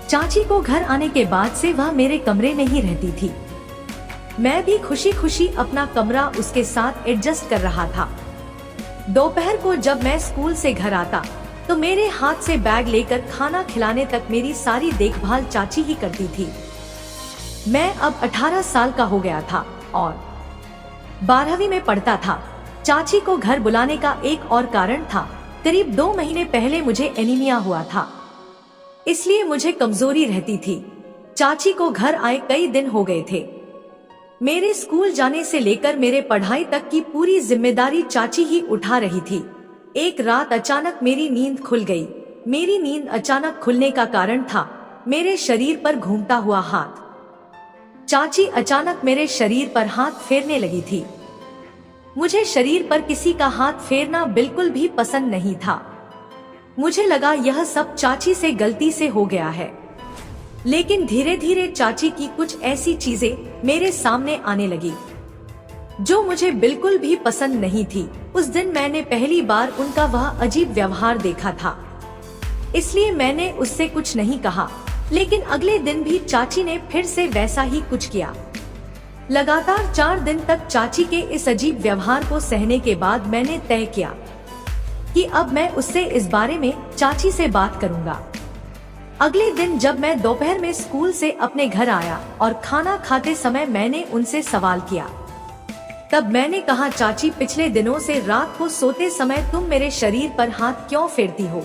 चाची को घर आने के बाद से वह मेरे कमरे में ही रहती थी। मैं भी खुशी खुशी अपना कमरा उसके साथ एडजस्ट कर रहा था। दोपहर को जब मैं स्कूल से घर आता तो मेरे हाथ से बैग लेकर खाना खिलाने तक मेरी सारी देखभाल चाची ही करती थी। मैं अब 18 साल का हो गया था और 12वीं में पढ़ता था। चाची को घर बुलाने का एक और कारण था। करीब 2 महीने पहले मुझे एनीमिया हुआ था, इसलिए मुझे कमजोरी रहती थी। चाची को घर आए कई दिन हो गए थे। मेरे स्कूल जाने से लेकर मेरे पढ़ाई तक की पूरी जिम्मेदारी चाची ही उठा रही थी। एक रात अचानक मेरी नींद खुल गई। मेरी नींद अचानक खुलने का कारण था मेरे शरीर पर घूमता हुआ हाथ। चाची अचानक मेरे शरीर पर हाथ फेरने लगी थी। मुझे शरीर पर किसी का हाथ फेरना बिल्कुल भी पसंद नहीं था। मुझे लगा यह सब चाची से गलती से हो गया है, लेकिन धीरे धीरे चाची की कुछ ऐसी चीजें मेरे सामने आने लगी जो मुझे बिल्कुल भी पसंद नहीं थी। उस दिन मैंने पहली बार उनका वह अजीब व्यवहार देखा था, इसलिए मैंने उससे कुछ नहीं कहा। लेकिन अगले दिन भी चाची ने फिर से वैसा ही कुछ किया। लगातार 4 दिन तक चाची के इस अजीब व्यवहार को सहने के बाद मैंने तय किया कि अब मैं उससे इस बारे में चाची से बात करूंगा। अगले दिन जब मैं दोपहर में स्कूल से अपने घर आया और खाना खाते समय मैंने उनसे सवाल किया। तब मैंने कहा, चाची, पिछले दिनों से रात को सोते समय तुम मेरे शरीर पर हाथ क्यों फेरती हो?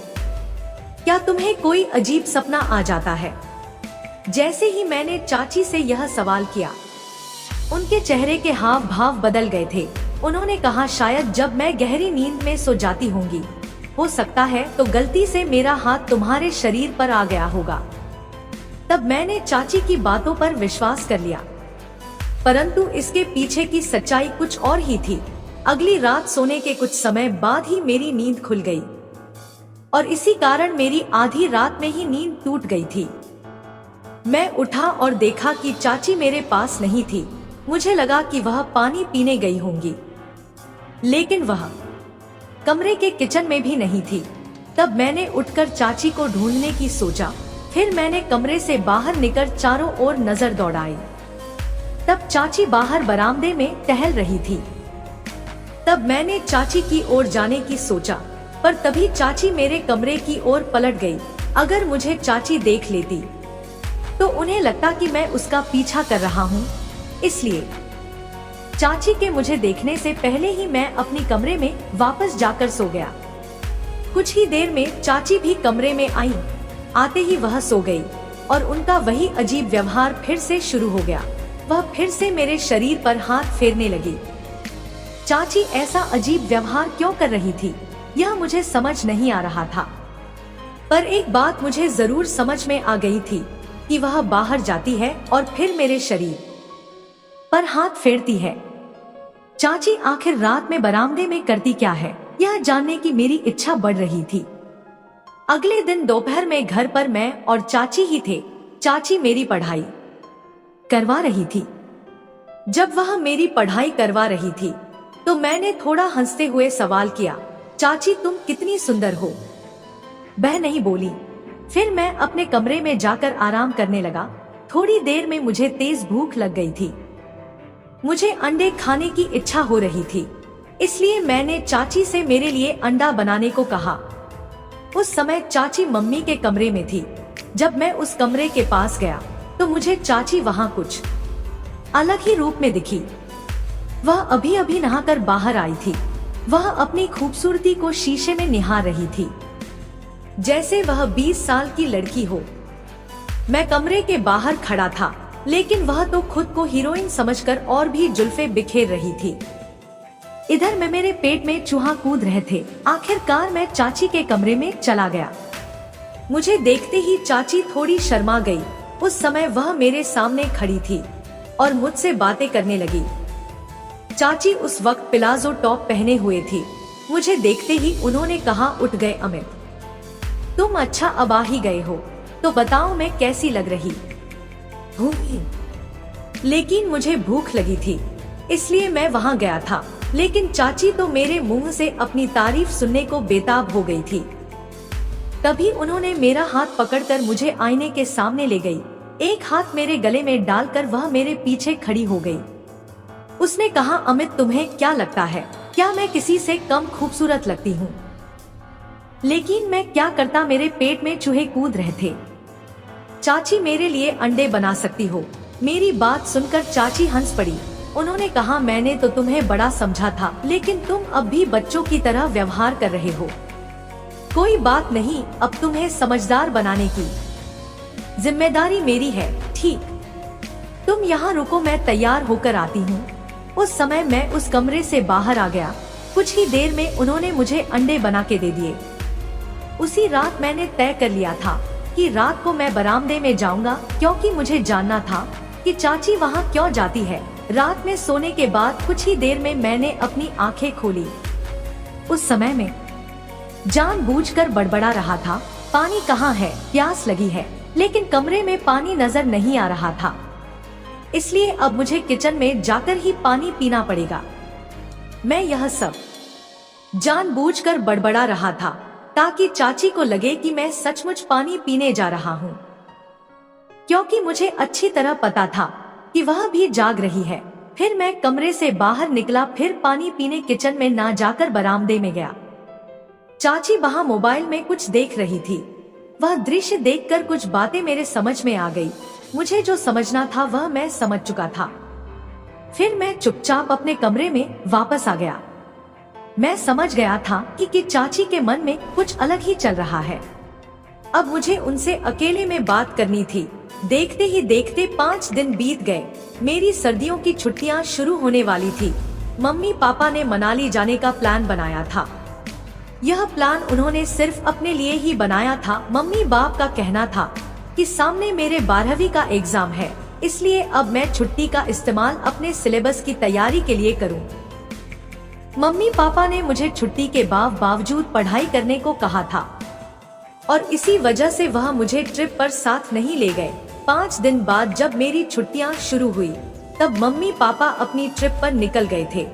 क्या तुम्हें कोई अजीब सपना आ जाता है? जैसे ही मैंने चाची से यह सवाल किया, उनके चेहरे के हाव भाव बदल गए थे। उन्होंने कहा, शायद जब मैं गहरी नींद में सो जाती होंगी, हो सकता है तो गलती से मेरा हाथ तुम्हारे शरीर पर आ गया होगा। तब मैंने चाची की बातों पर विश्वास कर लिया, परंतु इसके पीछे की सच्चाई कुछ और ही थी। अगली रात सोने के कुछ समय बाद ही मेरी नींद खुल गई और इसी कारण मेरी आधी रात में ही नींद टूट गई थी। मैं उठा और देखा कि चाची मेरे पास नहीं थी। मुझे लगा कि वह पानी पीने गई होंगी, लेकिन वह कमरे के किचन में भी नहीं थी। तब मैंने उठकर चाची को ढूंढने की सोचा। फिर मैंने कमरे से बाहर निकल चारों ओर नजर दौड़ाई। तब चाची बाहर बरामदे में टहल रही थी। तब मैंने चाची की ओर जाने की सोचा, पर तभी चाची मेरे कमरे की ओर पलट गई। अगर मुझे चाची देख लेती तो उन्हें लगता कि मैं उसका पीछा कर रहा हूँ, इसलिए चाची के मुझे देखने से पहले ही मैं अपनी कमरे में वापस जाकर सो गया। कुछ ही देर में चाची भी कमरे में आई। आते ही वह सो गई और उनका वही अजीब व्यवहार फिर से शुरू हो गया। वह फिर से मेरे शरीर पर हाथ फेरने लगी। चाची ऐसा अजीब व्यवहार क्यों कर रही थी, यह मुझे समझ नहीं आ रहा था। पर एक बात मुझे जरूर समझ में आ गई थी कि वह बाहर जाती है और फिर मेरे शरीर पर हाथ फेरती है। चाची आखिर रात में बरामदे में करती क्या है, यह जानने की मेरी इच्छा बढ़ रही थी। अगले दिन दोपहर में घर पर मैं और चाची ही थे। चाची मेरी पढ़ाई करवा रही थी। जब वह मेरी पढ़ाई करवा रही थी तो मैंने थोड़ा हंसते हुए सवाल किया, चाची तुम कितनी सुंदर हो। वह नहीं बोली। फिर मैं अपने कमरे में जाकर आराम करने लगा। थोड़ी देर में मुझे तेज भूख लग गई थी। मुझे अंडे खाने की इच्छा हो रही थी, इसलिए मैंने चाची से मेरे लिए अंडा बनाने को कहा। उस समय चाची मम्मी के कमरे में थी। जब मैं उस कमरे के पास गया तो मुझे चाची वहाँ कुछ अलग ही रूप में दिखी। वह अभी अभी नहाकर बाहर आई थी। वह अपनी खूबसूरती को शीशे में निहार रही थी, जैसे वह 20 साल की लड़की हो। मैं कमरे के बाहर खड़ा था, लेकिन वह तो खुद को हीरोइन समझकर और भी जुल्फे बिखेर रही थी। इधर में मेरे पेट में चूहा कूद रहे थे। आखिरकार मैं चाची के कमरे में चला गया। मुझे देखते ही चाची थोड़ी शर्मा गई। उस समय वह मेरे सामने खड़ी थी और मुझसे बातें करने लगी। चाची उस वक्त प्लाजो टॉप पहने हुए थी। मुझे देखते ही उन्होंने कहा, उठ गए अमित, तुम अच्छा अब आ ही गए हो, तो बताओ मैं कैसी लग रही हूँ। लेकिन मुझे भूख लगी थी, इसलिए मैं वहाँ गया था। लेकिन चाची तो मेरे मुंह से अपनी तारीफ सुनने को बेताब हो गई थी। तभी उन्होंने मेरा हाथ पकड़कर मुझे आईने के सामने ले गई। एक हाथ मेरे गले में डालकर वह मेरे पीछे खड़ी हो गई। उसने कहा, अमित तुम्हें क्या लगता है, क्या मैं किसी से कम खूबसूरत लगती हूँ? लेकिन मैं क्या करता, मेरे पेट में चूहे कूद रहे थे। चाची मेरे लिए अंडे बना सकती हो। मेरी बात सुनकर चाची हंस पड़ी। उन्होंने कहा, मैंने तो तुम्हें बड़ा समझा था, लेकिन तुम अब भी बच्चों की तरह व्यवहार कर रहे हो। कोई बात नहीं, अब तुम्हें समझदार बनाने की जिम्मेदारी मेरी है। ठीक, तुम यहाँ रुको, मैं तैयार होकर आती हूँ। उस समय मैं उस कमरे से बाहर आ गया। कुछ ही देर में उन्होंने मुझे अंडे बना के दे दिए। उसी रात मैंने तय कर लिया था कि रात को मैं बरामदे में जाऊंगा, क्योंकि मुझे जानना था कि चाची वहाँ क्यों जाती है। रात में सोने के बाद कुछ ही देर में मैंने अपनी आंखें खोली। उस समय में जानबूझकर बड़बड़ा रहा था, पानी कहाँ है, प्यास लगी है, लेकिन कमरे में पानी नजर नहीं आ रहा था। इसलिए अब मुझे किचन में जाकर ही पानी पीना पड़ेगा। मैं यह सब जानबूझकर बड़बड़ा रहा था ताकि चाची को लगे कि मैं सचमुच पानी पीने जा रहा हूँ, क्योंकि मुझे अच्छी तरह पता था कि वह भी जाग रही है। फिर मैं कमरे से बाहर निकला, फिर पानी पीने किचन में ना जाकर बरामदे में गया। चाची वहाँ मोबाइल में कुछ देख रही थी। वह दृश्य देखकर कुछ बातें मेरे समझ में आ गई। मुझे जो समझना था वह मैं समझ चुका था। फिर मैं चुपचाप अपने कमरे में वापस आ गया। मैं समझ गया था कि चाची के मन में कुछ अलग ही चल रहा है। अब मुझे उनसे अकेले में बात करनी थी। देखते ही देखते 5 दिन बीत गए। मेरी सर्दियों की छुट्टियां शुरू होने वाली थी। मम्मी पापा ने मनाली जाने का प्लान बनाया था। यह प्लान उन्होंने सिर्फ अपने लिए ही बनाया था। मम्मी बाप का कहना था कि सामने मेरे 12वीं का एग्जाम है, इसलिए अब मैं छुट्टी का इस्तेमाल अपने सिलेबस की तैयारी के लिए करूं। मम्मी पापा ने मुझे छुट्टी के बावजूद पढ़ाई करने को कहा था और इसी वजह से वह मुझे ट्रिप पर साथ नहीं ले गए। 5 दिन बाद जब मेरी छुट्टियां शुरू हुई, तब मम्मी पापा अपनी ट्रिप पर निकल गए थे।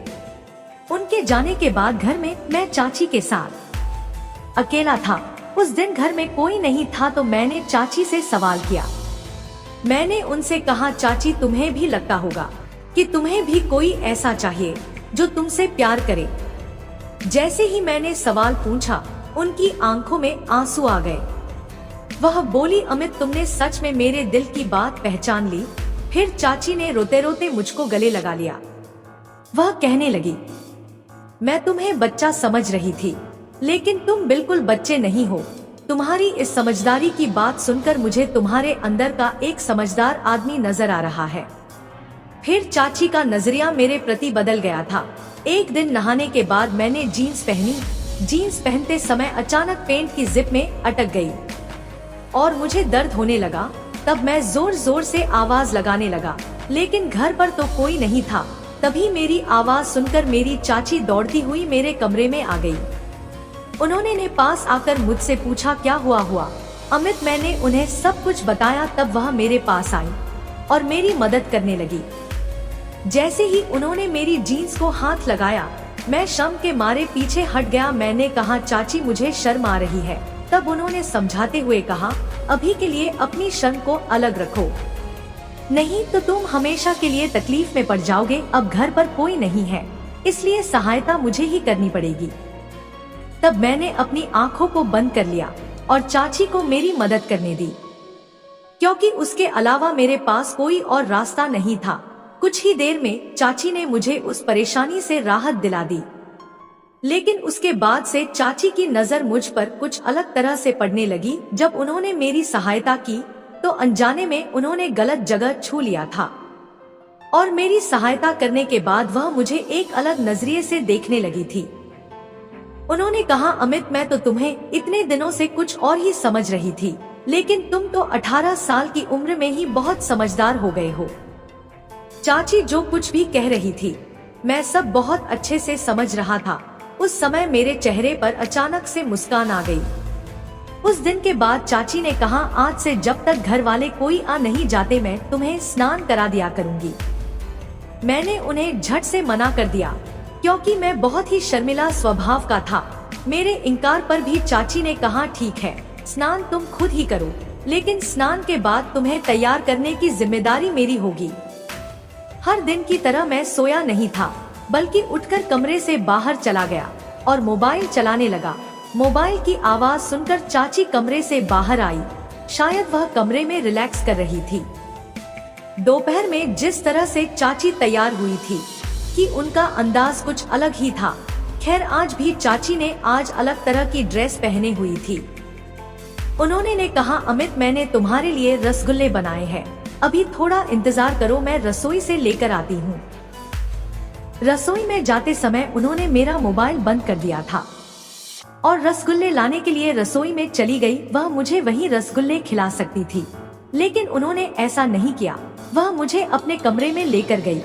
उनके जाने के बाद घर में मैं चाची के साथ अकेला था। उस दिन घर में कोई नहीं था, तो मैंने चाची से सवाल किया। मैंने उनसे कहा, चाची तुम्हें भी लगता होगा कि तुम्हें भी कोई ऐसा चाहिए जो तुमसे प्यार करे। जैसे ही मैंने सवाल पूछा, उनकी आंखों में आंसू आ गए। वह बोली, अमित तुमने सच में मेरे दिल की बात पहचान ली। फिर चाची ने रोते रोते मुझको गले लगा लिया। वह कहने लगी, मैं तुम्हें बच्चा समझ रही थी, लेकिन तुम बिल्कुल बच्चे नहीं हो। तुम्हारी इस समझदारी की बात सुनकर मुझे तुम्हारे अंदर का एक समझदार आदमी नजर आ रहा है। फिर चाची का नजरिया मेरे प्रति बदल गया था। एक दिन नहाने के बाद मैंने जीन्स पहनी। जीन्स पहनते समय अचानक पैंट की जिप में अटक गई और मुझे दर्द होने लगा। तब मैं जोर जोर से आवाज लगाने लगा, लेकिन घर पर तो कोई नहीं था। तभी मेरी आवाज सुनकर मेरी चाची दौड़ती हुई मेरे कमरे में आ गई। उन्होंने पास आकर मुझसे पूछा, क्या हुआ अमित? मैंने उन्हें सब कुछ बताया। तब वह मेरे पास आई और मेरी मदद करने लगी। जैसे ही उन्होंने मेरी जीन्स को हाथ लगाया, मैं शर्म के मारे पीछे हट गया। मैंने कहा, चाची मुझे शर्म आ रही है। तब उन्होंने समझाते हुए कहा, अभी के लिए अपनी शर्म को अलग रखो, नहीं तो तुम हमेशा के लिए तकलीफ में पड़ जाओगे। अब घर पर कोई नहीं है, इसलिए सहायता मुझे ही करनी पड़ेगी। तब मैंने अपनी आंखों को बंद कर लिया और चाची को मेरी मदद करने दी, क्योंकि उसके अलावा मेरे पास कोई और रास्ता नहीं था। कुछ ही देर में चाची ने मुझे उस परेशानी से राहत दिला दी, लेकिन उसके बाद से चाची की नजर मुझ पर कुछ अलग तरह से पड़ने लगी। जब उन्होंने मेरी सहायता की तो अनजाने में उन्होंने गलत जगह छू लिया था और मेरी सहायता करने के बाद वह मुझे एक अलग नजरिए से देखने लगी थी। उन्होंने कहा, अमित, मैं तो तुम्हें इतने दिनों से कुछ और ही समझ रही थी, लेकिन तुम तो 18 साल की उम्र में ही बहुत समझदार हो गए हो। चाची जो कुछ भी कह रही थी मैं सब बहुत अच्छे से समझ रहा था। उस समय मेरे चेहरे पर अचानक से मुस्कान आ गई। उस दिन के बाद चाची ने कहा, आज से जब तक घर वाले कोई आ नहीं जाते मैं तुम्हें स्नान करा दिया करूंगी। मैंने उन्हें झट से मना कर दिया, क्योंकि मैं बहुत ही शर्मिला स्वभाव का था। मेरे इनकार पर भी चाची ने कहा, ठीक है, स्नान तुम खुद ही करो, लेकिन स्नान के बाद तुम्हें तैयार करने की जिम्मेदारी मेरी होगी। हर दिन की तरह मैं सोया नहीं था, बल्कि उठकर कमरे से बाहर चला गया और मोबाइल चलाने लगा। मोबाइल की आवाज सुनकर चाची कमरे से बाहर आई। शायद वह कमरे में रिलैक्स कर रही थी। दोपहर में जिस तरह से चाची तैयार हुई थी कि उनका अंदाज कुछ अलग ही था। खैर, आज भी चाची ने आज अलग तरह की ड्रेस पहने हुई थी। उन्होंने कहा, अमित, मैंने तुम्हारे लिए रसगुल्ले बनाए हैं, अभी थोड़ा इंतजार करो, मैं रसोई से लेकर आती हूँ। रसोई में जाते समय उन्होंने मेरा मोबाइल बंद कर दिया था और रसगुल्ले लाने के लिए रसोई में चली गई। वह मुझे वहीं रसगुल्ले खिला सकती थी, लेकिन उन्होंने ऐसा नहीं किया। वह मुझे अपने कमरे में लेकर गई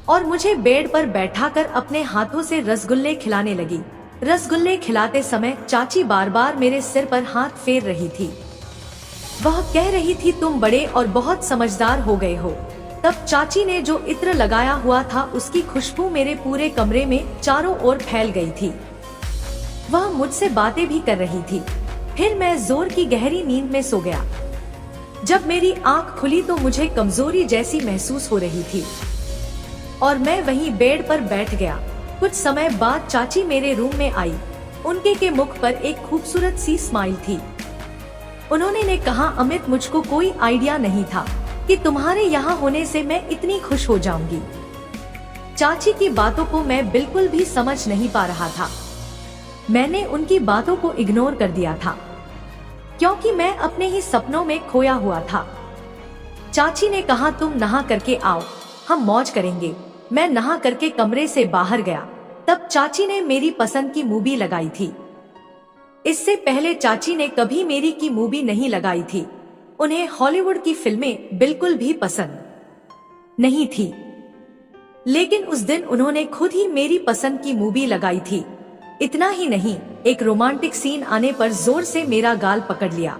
और मुझे बेड पर बैठाकर अपने हाथों से रसगुल्ले खिलाने लगी। रसगुल्ले खिलाते समय चाची बार बार मेरे सिर पर हाथ फेर रही थी। वह कह रही थी, तुम बड़े और बहुत समझदार हो गए हो। तब चाची ने जो इत्र लगाया हुआ था उसकी खुशबू मेरे पूरे कमरे में चारों ओर फैल गई थी। वह मुझसे बातें भी कर रही थी। फिर मैं जोर की गहरी नींद में सो गया। जब मेरी आंख खुली तो मुझे कमजोरी जैसी महसूस हो रही थी और मैं वहीं बेड पर बैठ गया। कुछ समय बाद चाची मेरे रूम में आई। उनके के मुख पर एक खूबसूरत सी स्माइल थी। उन्होंने कहा, अमित, मुझको कोई आइडिया नहीं था कि तुम्हारे यहाँ होने से मैं इतनी खुश हो जाऊंगी। चाची की बातों को मैं बिल्कुल भी समझ नहीं पा रहा था। मैंने उनकी बातों को इग्नोर कर दिया था, क्योंकि मैं अपने ही सपनों में खोया हुआ था। चाची ने कहा, तुम नहा करके आओ, हम मौज करेंगे। मैं नहा करके कमरे से बाहर गया। तब चाची ने मेरी पसंद की मूवी लगाई थी। इससे पहले चाची ने कभी मेरी की मूवी नहीं लगाई थी। उन्हें हॉलीवुड की फिल्में बिल्कुल भी पसंद नहीं थी, लेकिन उस दिन उन्होंने खुद ही मेरी पसंद की मूवी लगाई थी। इतना ही नहीं, एक रोमांटिक सीन आने पर जोर से मेरा गाल पकड़ लिया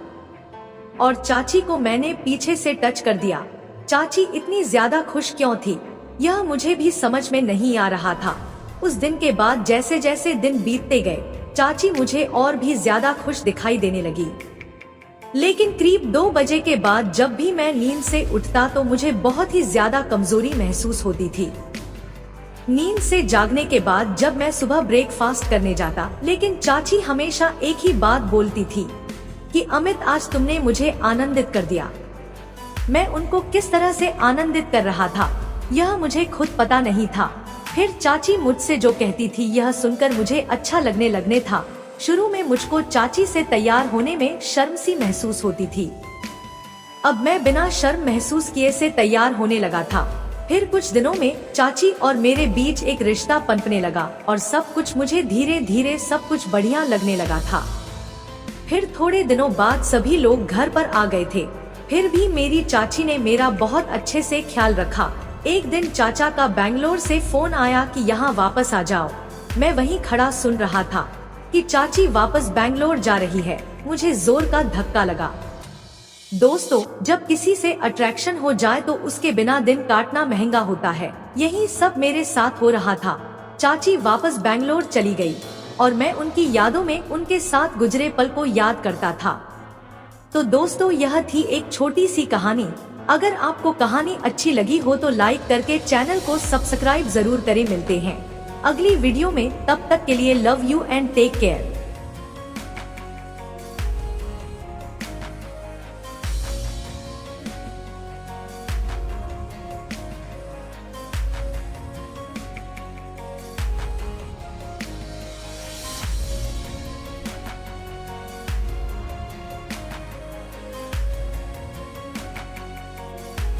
और चाची को मैंने पीछे से टच कर दिया। चाची इतनी ज्यादा खुश क्यों थी, यह मुझे भी समझ में नहीं आ रहा था। उस दिन के बाद जैसे जैसे दिन बीतते गए, चाची मुझे और भी ज्यादा खुश दिखाई देने लगी। लेकिन करीब 2 बजे के बाद जब भी मैं नींद से उठता तो मुझे बहुत ही ज्यादा कमजोरी महसूस होती थी। नींद से जागने के बाद जब मैं सुबह ब्रेकफास्ट करने जाता, लेकिन चाची हमेशा एक ही बात बोलती थी कि अमित, आज तुमने मुझे आनंदित कर दिया। मैं उनको किस तरह से आनंदित कर रहा था यह मुझे खुद पता नहीं था। फिर चाची मुझसे जो कहती थी यह सुनकर मुझे अच्छा लगने था। शुरू में मुझको चाची से तैयार होने में शर्म सी महसूस होती थी। अब मैं बिना शर्म महसूस किए से तैयार होने लगा था। फिर कुछ दिनों में चाची और मेरे बीच एक रिश्ता पनपने लगा और सब कुछ मुझे धीरे धीरे सब कुछ बढ़िया लगने लगा था। फिर थोड़े दिनों बाद सभी लोग घर पर आ गए थे। फिर भी मेरी चाची ने मेरा बहुत अच्छे से ख्याल रखा। एक दिन चाचा का बैंगलोर से फोन आया कि यहाँ वापस आ जाओ। मैं वहीं खड़ा सुन रहा था कि चाची वापस बैंगलोर जा रही है। मुझे जोर का धक्का लगा। दोस्तों, जब किसी से अट्रैक्शन हो जाए तो उसके बिना दिन काटना महंगा होता है। यही सब मेरे साथ हो रहा था। चाची वापस बैंगलोर चली गई और मैं उनकी यादों में उनके साथ गुजरे पल को याद करता था। तो दोस्तों, यह थी एक छोटी सी कहानी। अगर आपको कहानी अच्छी लगी हो तो लाइक करके चैनल को सब्सक्राइब जरूर करें। मिलते हैं अगली वीडियो में। तब तक के लिए love you and take care.